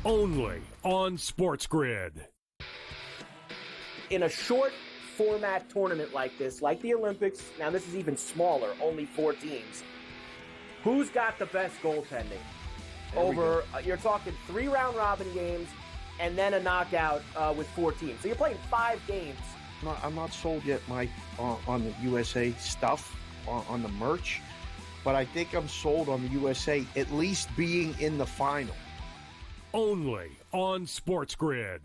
only on SportsGrid. In a short format tournament like this, like the Olympics, now this is even smaller, only 4 teams. Who's got the best goaltending? Over, you're talking 3 round robin games and then a knockout with 4 teams. So you're playing 5 games. I'm not sold yet, Mike, on the USA stuff, on the merch, but I think I'm sold on the USA at least being in the final. Only on SportsGrid.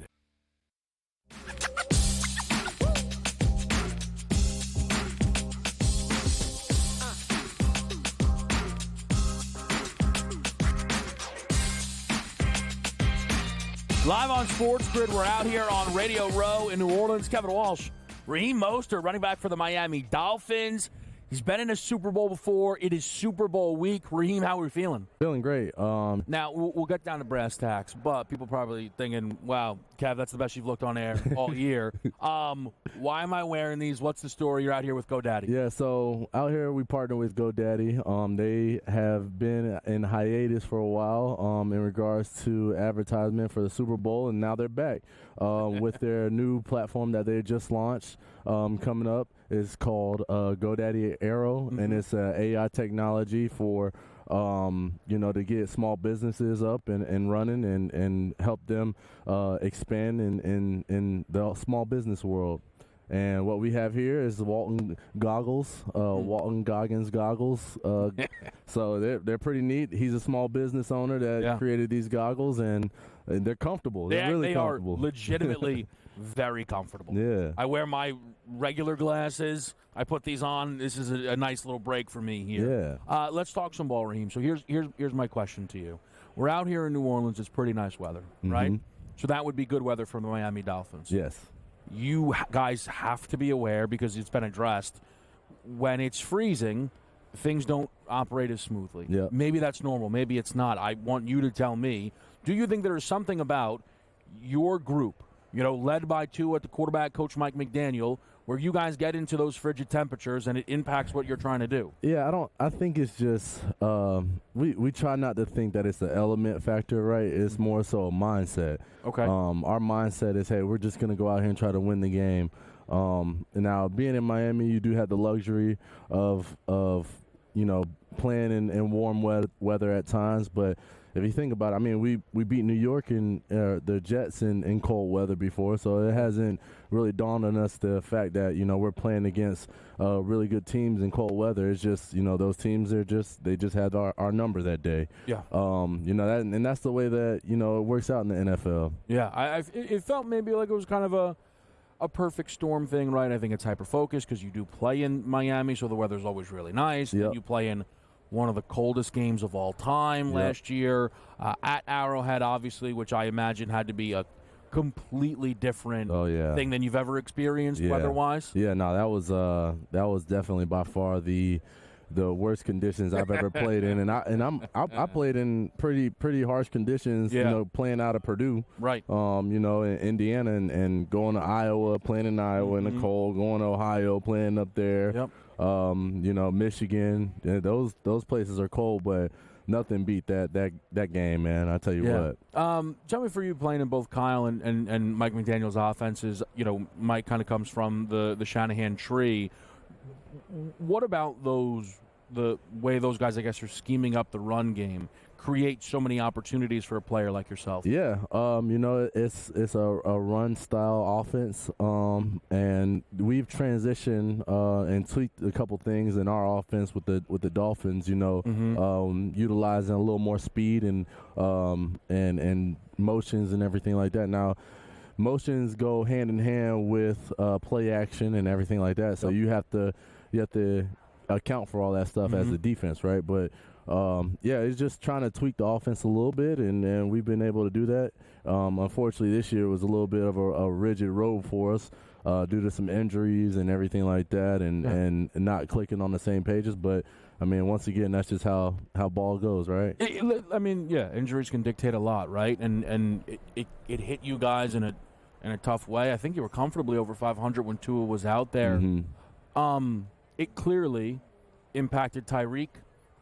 Live on SportsGrid, we're out here on Radio Row in New Orleans. Kevin Walsh, Raheem Mostert, running back for the Miami Dolphins. He's been in a Super Bowl before. It is Super Bowl week. Raheem, how are we feeling? Feeling great. Now, we'll get down to brass tacks, but people probably thinking, wow, Kev, that's the best you've looked on air all year. Why am I wearing these? What's the story? You're out here with GoDaddy. Yeah, so out here we partner with GoDaddy. They have been in hiatus for a while in regards to advertisement for the Super Bowl, and now they're back with their new platform that they just launched coming up. It's called GoDaddy Arrow, and it's AI technology for to get small businesses up and running and help them expand in the small business world. And what we have here is the Walton goggles, Walton Goggins goggles. So they're pretty neat. He's a small business owner that created these goggles, and they're comfortable. They're really comfortable. They are legitimately very comfortable. Yeah. I wear my regular glasses. I put these on. This is a nice little break for me here. Yeah. Let's talk some ball, Raheem. So here's my question to you. We're out here in New Orleans. It's pretty nice weather, right? So that would be good weather for the Miami Dolphins. Yes. You guys have to be aware, because it's been addressed, when it's freezing, things don't operate as smoothly. Yeah. Maybe that's normal. Maybe it's not. I want you to tell me, do you think there is something about your group, led by Tua at the quarterback, Coach Mike McDaniel, where you guys get into those frigid temperatures and it impacts what you're trying to do? Yeah, I think it's just we try not to think that it's an element factor, right? It's more so a mindset. Okay. Our mindset is, hey, we're just going to go out here and try to win the game. And now, being in Miami, you do have the luxury of playing in warm weather at times, but if you think about it, we beat New York and the Jets in cold weather before, so it hasn't really dawned on us the fact that we're playing against really good teams in cold weather. It's just those teams they just had our number that day. Yeah. And that's the way that it works out in the NFL. Yeah, it felt maybe like it was kind of a perfect storm thing, right? I think it's hyper focused because you do play in Miami, so the weather's always really nice. Yep. And you play in one of the coldest games of all time last year at Arrowhead, obviously, which I imagine had to be a completely different thing than you've ever experienced weather-wise. Yeah, no, that was definitely by far the worst conditions I've ever played in, and I played in pretty harsh conditions. Playing out of Purdue, right? In Indiana and going to Iowa, playing in Iowa in the cold, going to Ohio, playing up there. Yep. Michigan, those places are cold, but nothing beat that game, man. I tell you what. Tell me, for you playing in both Kyle and Mike McDaniel's offenses, Mike kind of comes from the Shanahan tree. What about the way those guys, I guess, are scheming up the run game, create so many opportunities for a player like yourself? Yeah, it's a run style offense, and we've transitioned and tweaked a couple things in our offense with the Dolphins. Utilizing a little more speed and motions and everything like that. Now, motions go hand in hand with play action and everything like that. So you have to account for all that stuff as a defense, right? But it's just trying to tweak the offense a little bit, and we've been able to do that. Unfortunately, this year was a little bit of a rigid road for us due to some injuries and everything like that, and not clicking on the same pages. But I mean, once again, that's just how ball goes, right? Injuries can dictate a lot, right? And it hit you guys in a tough way. I think you were comfortably over 500 when Tua was out there. Mm-hmm. It clearly impacted Tyreek.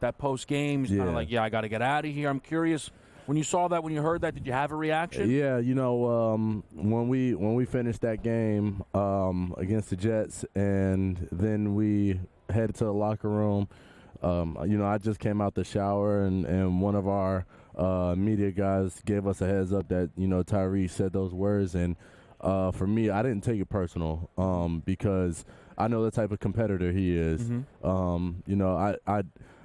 That post game, he's kind of like, I got to get out of here. I'm curious, when you saw that, when you heard that, did you have a reaction? Yeah, when we finished that game against the Jets, and then we headed to the locker room. I just came out the shower, and one of our media guys gave us a heads up that, Tyree said those words. And for me, I didn't take it personal because I know the type of competitor he is. Mm-hmm.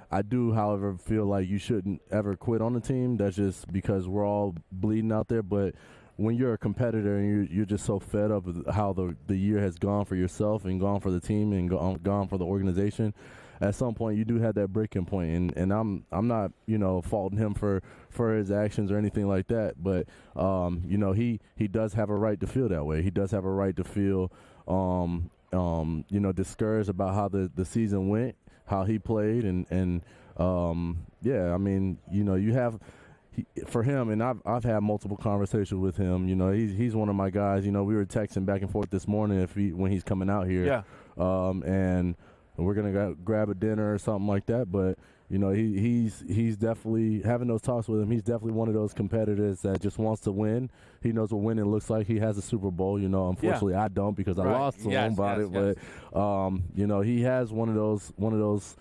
I do, however, feel like you shouldn't ever quit on the team. That's just because we're all bleeding out there. But when you're a competitor and you're just so fed up with how the year has gone for yourself and gone for the team and gone for the organization, at some point you do have that breaking point, and I'm not faulting him for his actions or anything like that, but he does have a right to feel that way. He does have a right to feel discouraged about how the season went, how he played, and you have. For him, and I've had multiple conversations with him. He's one of my guys. We were texting back and forth this morning when he's coming out here. And we're gonna grab a dinner or something like that. But he's definitely having those talks with him. He's definitely one of those competitors that just wants to win. He knows what winning looks like. He has a Super Bowl. Unfortunately, I don't because I lost to him about it. But he has one of those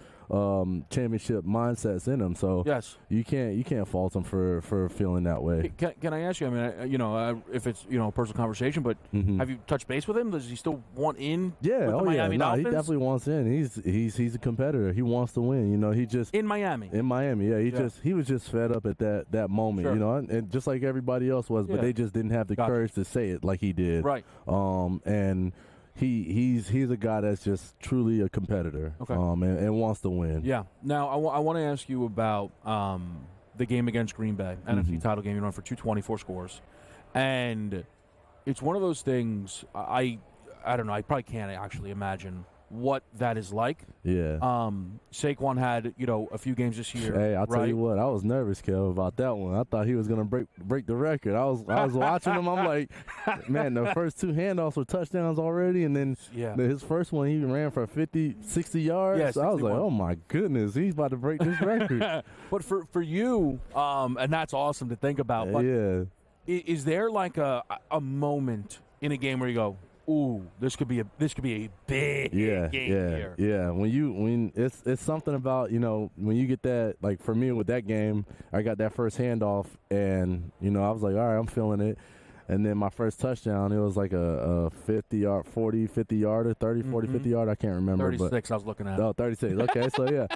championship mindsets in him. So you can't fault him for feeling that way. Can I ask you? I mean, if it's a personal conversation, but have you touched base with him? Does he still want in? Yeah, with the Miami Dolphins? He definitely wants in. He's a competitor. He wants to win. He just in Miami. Yeah, he was just fed up at that moment. Sure. And just like everybody else was, but they just didn't have the courage to say it like he did. Right. And he's a guy that's just truly a competitor, and wants to win. Yeah. Now I want to ask you about the game against Green Bay, NFC title game. You run for 224 scores, and it's one of those things. I don't know. I probably can't actually imagine what that is like. Yeah. Saquon had a few games this year. Hey, I'll tell you what, I was nervous, Kev, about that one. I thought he was gonna break the record. I was watching him. I'm like, man, the first two handoffs were touchdowns already, and then his first one he ran for 50, 60 yards. Yeah, so I was like, oh my goodness, he's about to break this record. But for you, and that's awesome to think about. But is there like a moment in a game where you go, ooh, this could be a big game here. Yeah. When it's something about, when you get that, like for me with that game, I got that first handoff and, I was like, all right, I'm feeling it. And then my first touchdown, it was like a 50-yard, 40, 50-yarder, 30, 40, 50-yard. I can't remember. 36 I was looking at. Oh, 36. Okay, so yeah.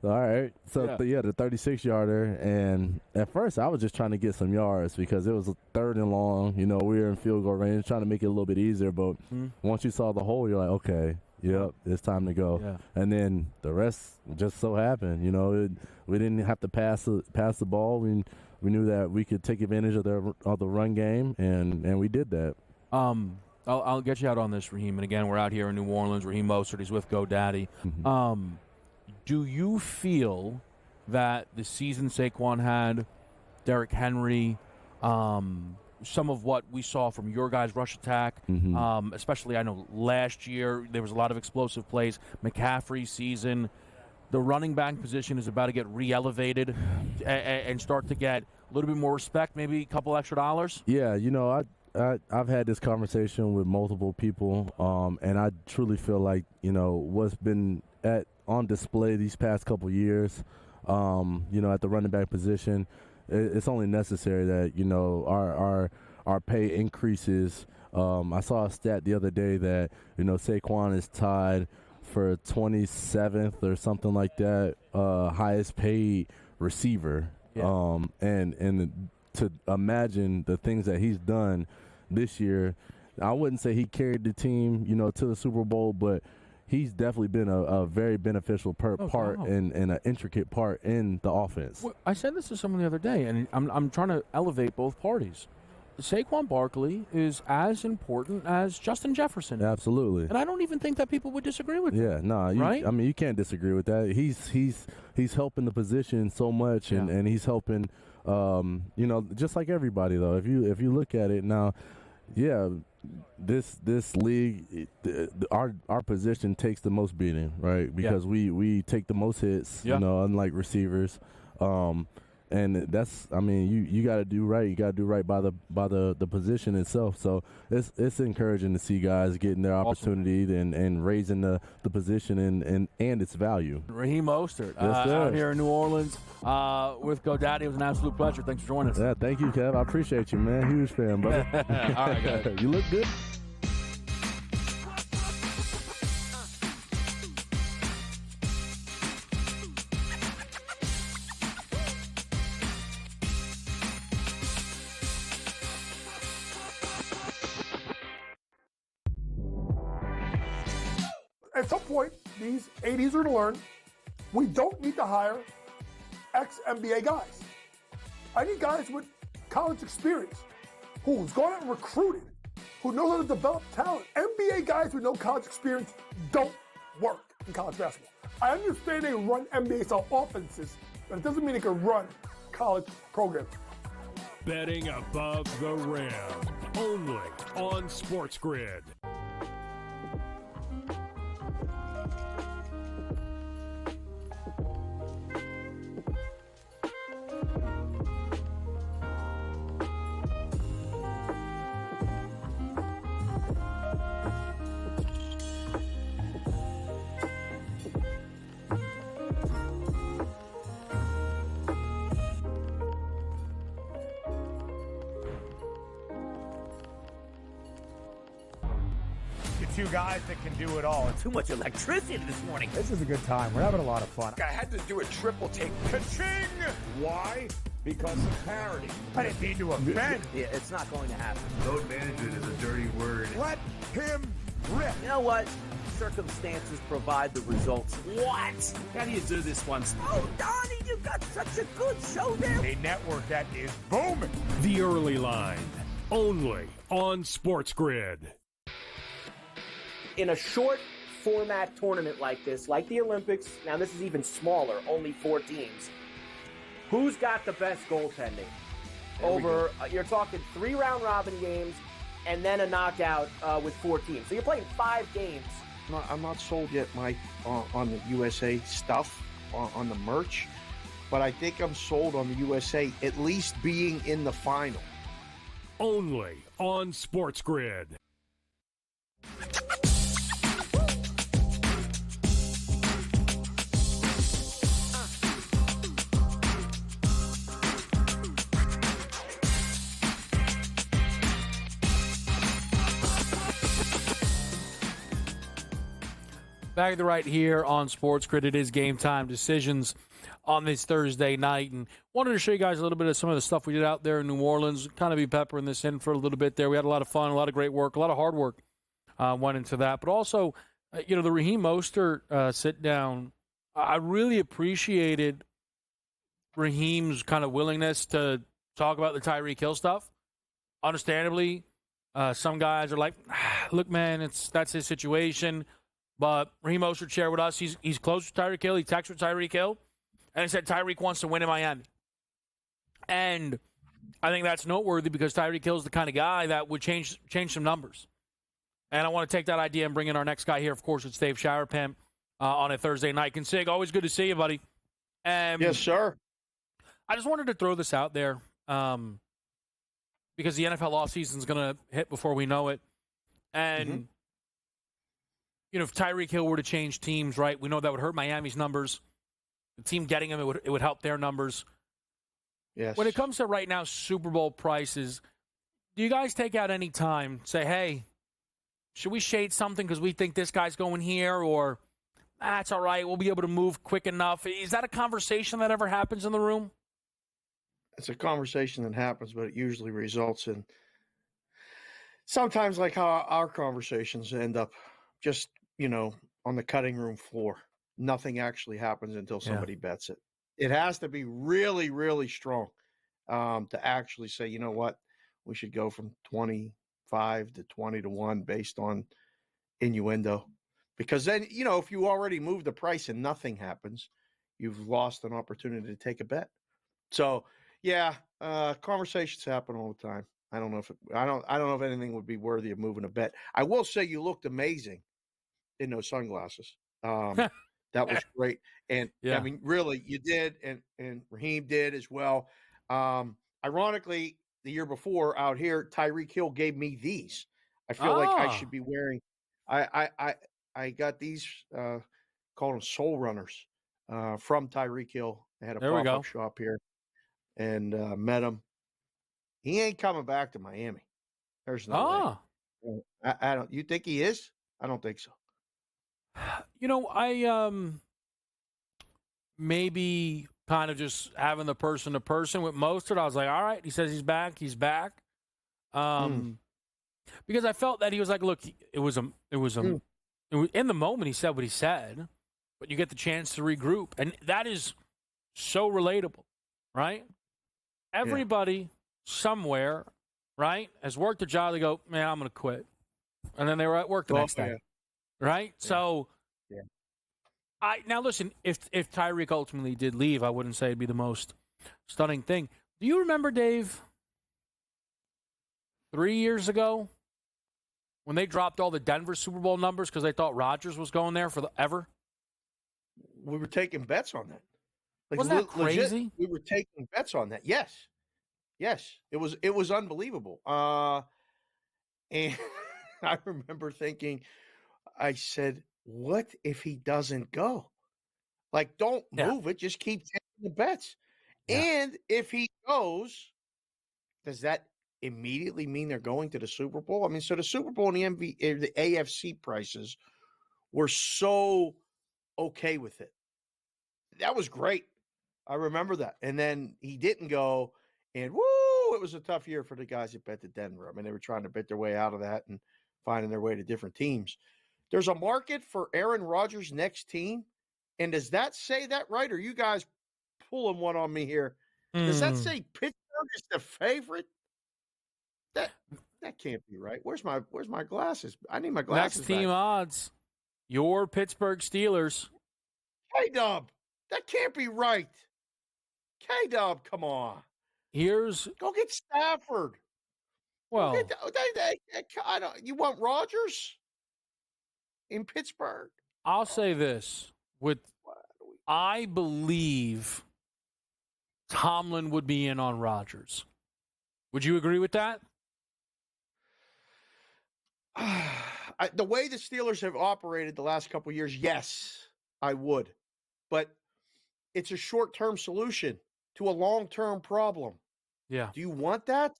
All right. So, the 36-yarder. And at first, I was just trying to get some yards because it was a third and long. We were in field goal range, trying to make it a little bit easier. But once you saw the hole, you're like, okay, yep, it's time to go. Yeah. And then the rest just so happened. We didn't have to pass the ball. We knew that we could take advantage of the run game, and we did that. I'll get you out on this, Raheem. And again, we're out here in New Orleans. Raheem Mostert, he's with GoDaddy. Do you feel that the season Saquon had, Derrick Henry, some of what we saw from your guys' rush attack, especially I know last year there was a lot of explosive plays, McCaffrey's season, the running back position is about to get re-elevated and start to get a little bit more respect, maybe a couple extra dollars? Yeah, I've had this conversation with multiple people, and I truly feel like, what's been on display these past couple years, at the running back position, it's only necessary that, our pay increases. I saw a stat the other day that, Saquon is tied for 27th or something like that, highest paid receiver. Yeah. And to imagine the things that he's done this year, I wouldn't say he carried the team, to the Super Bowl, but he's definitely been a very beneficial part and an intricate part in the offense. Well, I said this to someone the other day, and I'm trying to elevate both parties. Saquon Barkley is as important as Justin Jefferson. Absolutely. And I don't even think that people would disagree with that. Yeah, no, right? I mean, you can't disagree with that. He's helping the position so much, and he's helping, just like everybody though. If you look at it now, yeah, this league, our position takes the most beating, right? Because we take the most hits, unlike receivers. And that's, I mean, you got to do right. You got to do right by the position itself. So it's encouraging to see guys getting their opportunity and raising the position and its value. Raheem Mostert Yes, sir. out here in New Orleans with GoDaddy. It was an absolute pleasure. Thanks for joining us. Yeah, thank you, Kev. I appreciate you, man. Huge fan, brother. All right, go ahead. You look good. At some point, these 80s are to learn, we don't need to hire ex-NBA guys. I need guys with college experience, who's gone out and recruited, who knows how to develop talent. NBA guys with no college experience don't work in college basketball. I understand they run NBA-style offenses, but it doesn't mean they can run college programs. Betting above the rim, only on SportsGrid. Two guys that can do it all. Too much electricity this morning. This is a good time. We're having a lot of fun. I had to do a triple take. Ka-ching! Why? Because of parity. I didn't mean to offend. Yeah, it's not going to happen. Load management is a dirty word. Let him rip. You know what? Circumstances provide the results. What? How do you do this one? Oh, Donnie, you got such a good show there. A network that is booming. The Early Line, only on SportsGrid. In a short format tournament like this, like the Olympics, now this is even smaller, only 4 teams. Who's got the best goaltending? You're talking 3 round robin games and then a knockout with 4 teams. So you're playing 5 games. I'm not sold yet, Mike, on the USA stuff, on the merch, but I think I'm sold on the USA at least being in the final. Only on SportsGrid. Back to the right here on SportsGrid. It is game time decisions on this Thursday night. And wanted to show you guys a little bit of some of the stuff we did out there in New Orleans. Kind of be peppering this in for a little bit there. We had a lot of fun, a lot of great work, a lot of hard work went into that. But also, the Raheem Mostert sit down, I really appreciated Raheem's kind of willingness to talk about the Tyreek Hill stuff. Understandably, some guys are like, look, man, that's his situation. But Raheem Mostert shared with us, he's close to Tyreek Hill. He texted with Tyreek Hill, and he said Tyreek wants to win in Miami. And I think that's noteworthy because Tyreek Hill is the kind of guy that would change some numbers. And I want to take that idea and bring in our next guy here. Of course, it's Dave Showerpimp on a Thursday night. Consig, always good to see you, buddy. Yes, sir. I just wanted to throw this out there because the NFL offseason is going to hit before we know it. And if Tyreek Hill were to change teams, right, we know that would hurt Miami's numbers. The team getting him, it would help their numbers. Yes. When it comes to right now Super Bowl prices, do you guys take out any time, say, hey, should we shade something because we think this guy's going here, or that's all right, we'll be able to move quick enough? Is that a conversation that ever happens in the room? It's a conversation that happens, but it usually results in sometimes like how our conversations end up just, on the cutting room floor. Nothing actually happens until somebody bets it. It has to be really, really strong to actually say, you know what, we should go from 25 to 20 to 1 based on innuendo. Because then, if you already move the price and nothing happens, you've lost an opportunity to take a bet. So, conversations happen all the time. I don't know if anything would be worthy of moving a bet. I will say you looked amazing in those sunglasses. That was great. And I mean, really, you did, and Raheem did as well. Ironically, the year before out here, Tyreek Hill gave me these. I feel like I should be wearing. I got these, called them Soul Runners, from Tyreek Hill. They had a pop-up shop here, and met him. He ain't coming back to Miami. There's no way. I don't. You think he is? I don't think so. I maybe kind of just having the person to person with Mostert. I was like, all right, he says he's back. He's back. Because I felt that he was like, look, it was in the moment he said what he said, but you get the chance to regroup, and that is so relatable, right? Everybody somewhere, right, has worked a job. They go, man, I'm going to quit, and then they were at work the next day, right? So. Now listen, if Tyreek ultimately did leave, I wouldn't say it'd be the most stunning thing. Do you remember, Dave, 3 years ago when they dropped all the Denver Super Bowl numbers because they thought Rodgers was going there forever? We were taking bets on that. Wasn't that crazy? Legit, we were taking bets on that. Yes. It was unbelievable. And I remember thinking, I said, what if he doesn't go? Like, don't move it. Just keep taking the bets. Yeah. And if he goes, does that immediately mean they're going to the Super Bowl? I mean, so the Super Bowl and the AFC prices were so okay with it. That was great. I remember that. And then he didn't go, and woo, it was a tough year for the guys that bet the Denver. I mean, they were trying to bet their way out of that and finding their way to different teams. There's a market for Aaron Rodgers' next team. And does that say that right? Or are you guys pulling one on me here? Does that say Pittsburgh is the favorite? That can't be right. Where's my glasses? I need my glasses. Next team odds. Your Pittsburgh Steelers. K-Dub. That can't be right. K-Dub, come on. Go get Stafford. Well, you want Rodgers in Pittsburgh? I'll say this. I believe Tomlin would be in on Rodgers. Would you agree with that? The way the Steelers have operated the last couple of years, yes, I would. But it's a short-term solution to a long-term problem. Yeah. Do you want that?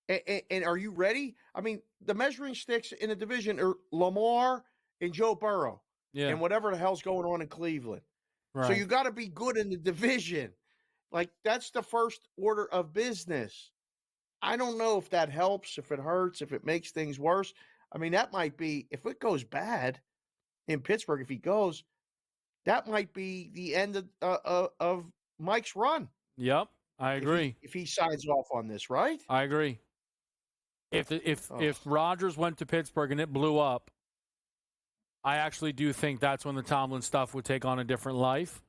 And are you ready? I mean, the measuring sticks in the division are Lamar and Joe Burrow. Yeah. And whatever the hell's going on in Cleveland. Right. So you got to be good in the division. Like, that's the first order of business. I don't know if that helps, if it hurts, if it makes things worse. I mean, that might be, if it goes bad in Pittsburgh, if he goes, that might be the end of Mike's run. Yep, I agree. If he signs off on this, right? I agree. If Rodgers went to Pittsburgh and it blew up, I actually do think that's when the Tomlin stuff would take on a different life.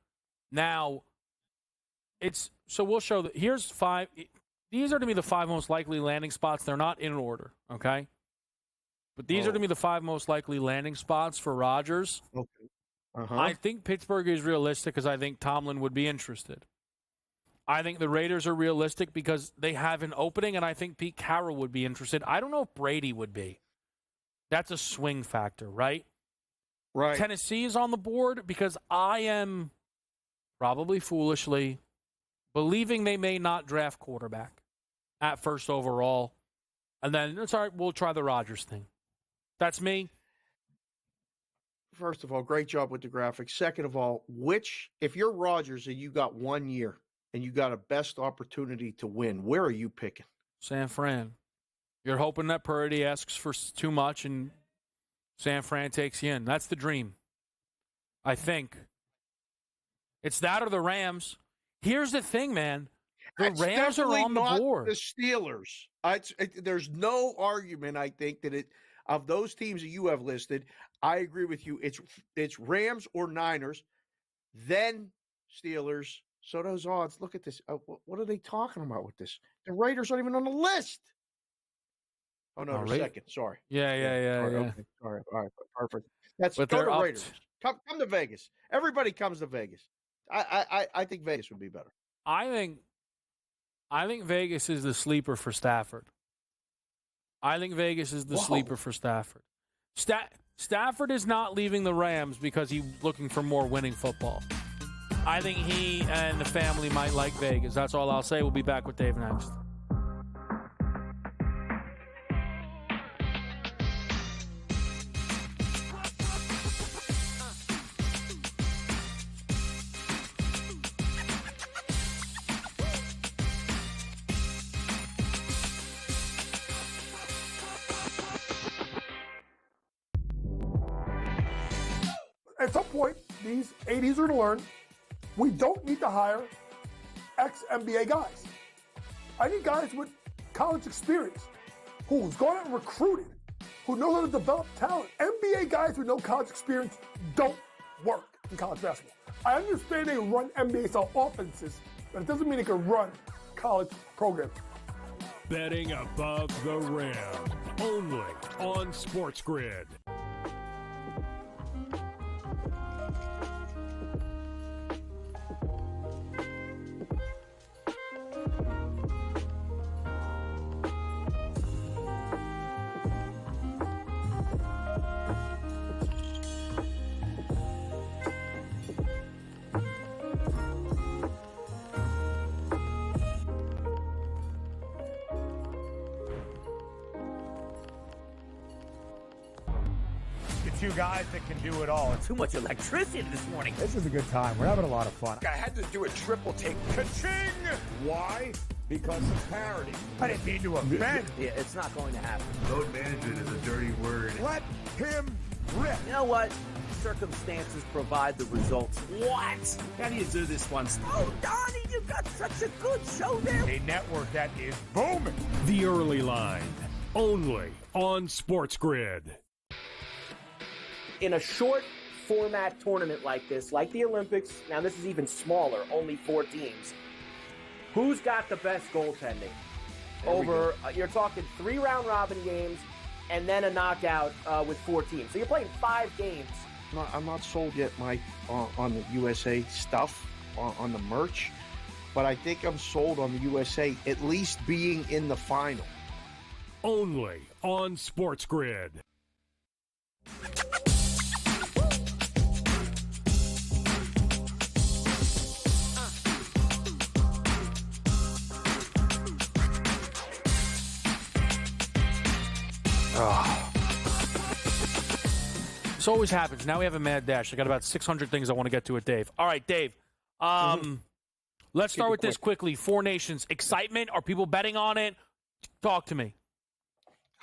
Now, we'll show that. Here's 5. These are to me the 5 most likely landing spots. They're not in order, okay? But these are to me the 5 most likely landing spots for Rodgers. Okay. Uh-huh. I think Pittsburgh is realistic because I think Tomlin would be interested. I think the Raiders are realistic because they have an opening, and I think Pete Carroll would be interested. I don't know if Brady would be. That's a swing factor, right? Right. Tennessee is on the board because I am probably foolishly believing they may not draft quarterback at first overall. And then it's all right, we'll try the Rodgers thing. That's me. First of all, great job with the graphics. Second of all, if you're Rodgers and you got 1 year and you got a best opportunity to win, where are you picking? San Fran. You're hoping that Purdy asks for too much and San Fran takes you in. That's the dream. I think. It's that or the Rams. Here's the thing, man. The It's Rams are definitely on the not board. The Steelers. There's no argument, I think, that of those teams that you have listed, I agree with you. It's Rams or Niners, then Steelers. So those odds, look at this. What are they talking about with this? The Raiders aren't even on the list. Oh, no, they're second. Sorry. Yeah. Sorry. Okay. Sorry. All right. Perfect. But Go they're to up Raiders. Come to Vegas. Everybody comes to Vegas. I think Vegas would be better. I think Vegas is the sleeper for Stafford. Stafford is not leaving the Rams because he's looking for more winning football. I think he and the family might like Vegas. That's all I'll say. We'll be back with Dave next. At some point, these 80s are going to learn we don't need to hire ex-NBA guys. I need guys with college experience who's gone out and recruited, who know how to develop talent. NBA guys with no college experience don't work in college basketball. I understand they run NBA-style offenses, but it doesn't mean they can run college programs. Betting above the rim, only on SportsGrid. Two guys that can do it all. Too much electricity this morning. This is a good time. We're having a lot of fun. I had to do a triple take. Ka-ching! Why? Because of parity. I didn't mean to offend. Yeah, it's not going to happen. Load management is a dirty word. Let him rip. You know what? Circumstances provide the results. What? How do you do this one? Oh, Donnie, you got such a good show there. A network that is booming. The Early Line, only on SportsGrid. In a short format tournament like this, like the Olympics, now this is even smaller, only 4 teams. Who's got the best goaltending? You're talking 3 round robin games and then a knockout with 4 teams. So you're playing 5 games. I'm not sold yet, Mike, on the USA stuff, on the merch, but I think I'm sold on the USA at least being in the final. Only on SportsGrid. This always happens. Now we have a mad dash. I got about 600 things I want to get to with Dave. All right, Dave. Let's start with this quickly. 4 Nations. Excitement? Are people betting on it? Talk to me.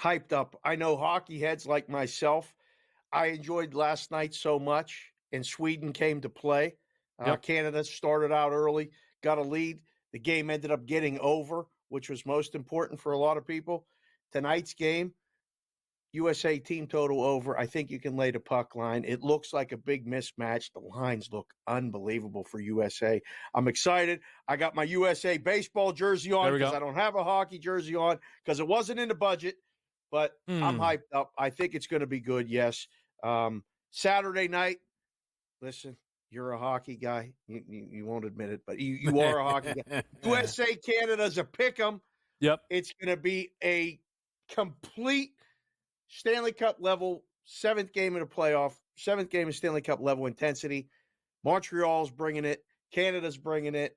Hyped up. I know hockey heads like myself. I enjoyed last night so much, and Sweden came to play. Canada started out early, got a lead. The game ended up getting over, which was most important for a lot of people. Tonight's game, USA team total over. I think you can lay the puck line. It looks like a big mismatch. The lines look unbelievable for USA. I'm excited. I got my USA baseball jersey on because I don't have a hockey jersey on because it wasn't in the budget, but I'm hyped up. I think it's going to be good, yes. Saturday night, listen, you're a hockey guy. You won't admit it, but you are a hockey guy. USA Canada's a pick 'em. Yep. It's going to be a complete Stanley Cup level, 7th game of the playoff, 7th game of Stanley Cup level intensity. Montreal's bringing it. Canada's bringing it.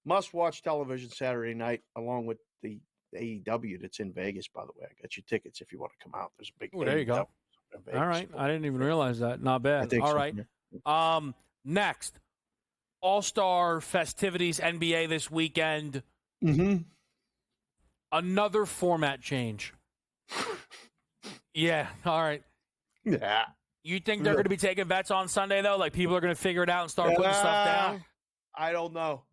Must-watch television Saturday night, along with the AEW that's in Vegas, by the way. I got your tickets if you want to come out. There's a big there you go. All right. I didn't even realize that. Not bad. All right. Next, All-Star festivities, NBA this weekend. Mm-hmm. Another format change. Yeah. All right. Yeah. You think they're going to be taking bets on Sunday, though? Like, people are going to figure it out and start putting stuff down? I don't know.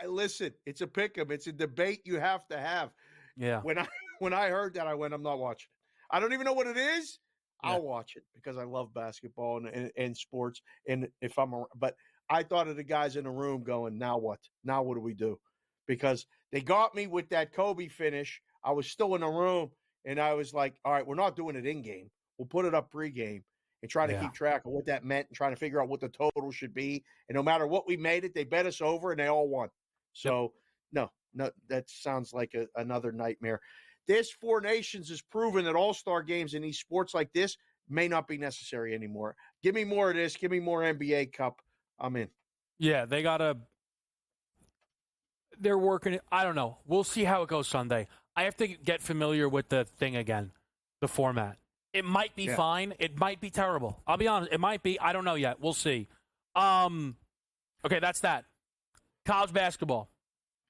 Listen, it's a pick'em. It's a debate you have to have. Yeah. When I heard that, I went, I'm not watching it. I don't even know what it is. Yeah. I'll watch it because I love basketball and sports. And but I thought of the guys in the room going, now what? Now what do we do? Because they got me with that Kobe finish. I was still in the room, and I was like, all right, we're not doing it in game. We'll put it up pregame and try to keep track of what that meant and trying to figure out what the total should be. And no matter what we made it, they bet us over, and they all won. So, no, that sounds like another nightmare. This Four Nations has proven that all-star games in these sports like this may not be necessary anymore. Give me more of this. Give me more NBA Cup. I'm in. Yeah, they're working. I don't know. We'll see how it goes Sunday. I have to get familiar with the thing again, the format. It might be fine. It might be terrible. I'll be honest. It might be. I don't know yet. We'll see. Okay, that's that. College basketball.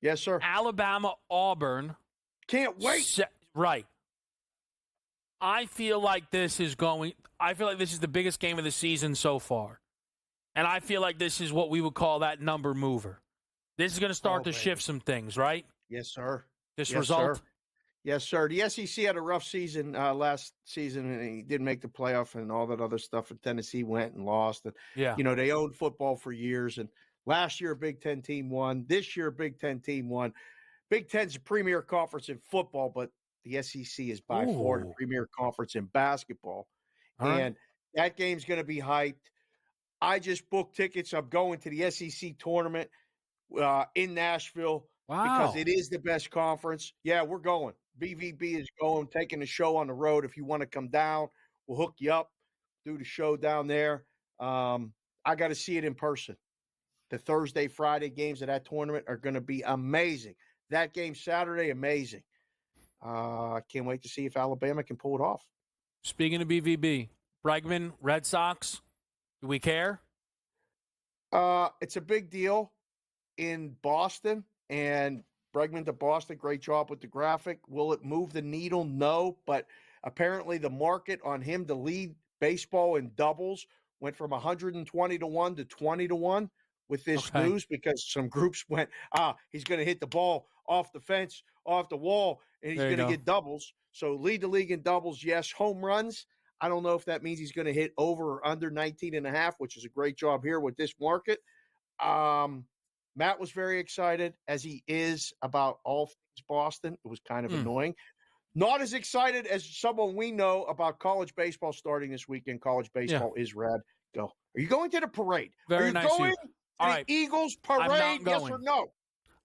Yes, sir. Alabama, Auburn. Can't wait. Right. I feel like this is the biggest game of the season so far. And I feel like this is what we would call that number mover. This is going to start to shift some things, right? Yes, sir. This result? Sir. Yes, sir. The SEC had a rough season last season, and he didn't make the playoff and all that other stuff. And Tennessee went and lost. And, they owned football for years. And last year, a Big Ten team won. This year, a Big Ten team won. Big Ten's a premier conference in football, but the SEC is by far the premier conference in basketball. And that game's going to be hyped. I just booked tickets. I'm going to the SEC tournament in Nashville because it is the best conference. Yeah, we're going. BVB is going, taking the show on the road. If you want to come down, we'll hook you up, do the show down there. I got to see it in person. The Thursday, Friday games of that tournament are going to be amazing. That game Saturday, amazing. I can't wait to see if Alabama can pull it off. Speaking of BVB, Bregman, Red Sox, do we care? It's a big deal in Boston, and Bregman to Boston, great job with the graphic. Will it move the needle? No, but apparently the market on him to lead baseball in doubles went from 120 to 1 to 20 to 1 with this news because some groups went, he's going to hit the ball off the fence, off the wall, and he's going to get doubles. So lead the league in doubles, yes. Home runs, I don't know if that means he's going to hit over or under 19.5, which is a great job here with this market. Matt was very excited, as he is, about all things Boston. It was kind of annoying. Not as excited as someone we know about college baseball starting this weekend. College baseball is rad. Go. Are you going to the parade? Very Are you nice going to the Eagles parade, yes or no?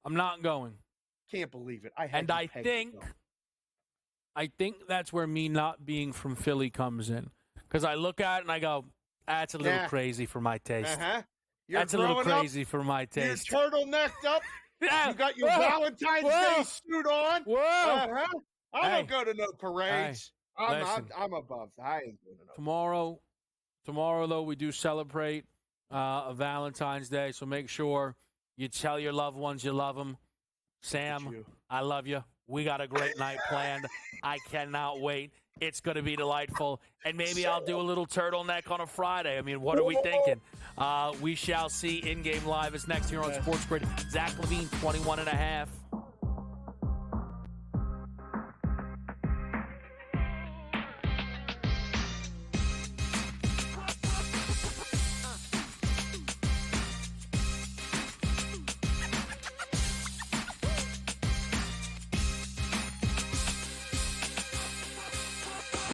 I'm not going. Can't believe it. I think that's where me not being from Philly comes in. Because I look at it and I go, that's a little crazy for my taste. That's a little crazy for my taste. You're turtlenecked up. You got your Valentine's Day suit on. I don't go to no parades. I'm above. I ain't going to no. Tomorrow, though, we do celebrate Valentine's Day. So make sure you tell your loved ones you love them. Sam, I love you. We got a great night planned. I cannot wait. It's going to be delightful. And maybe I'll do a little turtleneck on a Friday. I mean, what are we thinking? We shall see. In-game live is next here on SportsGrid. Zach Levine, 21.5.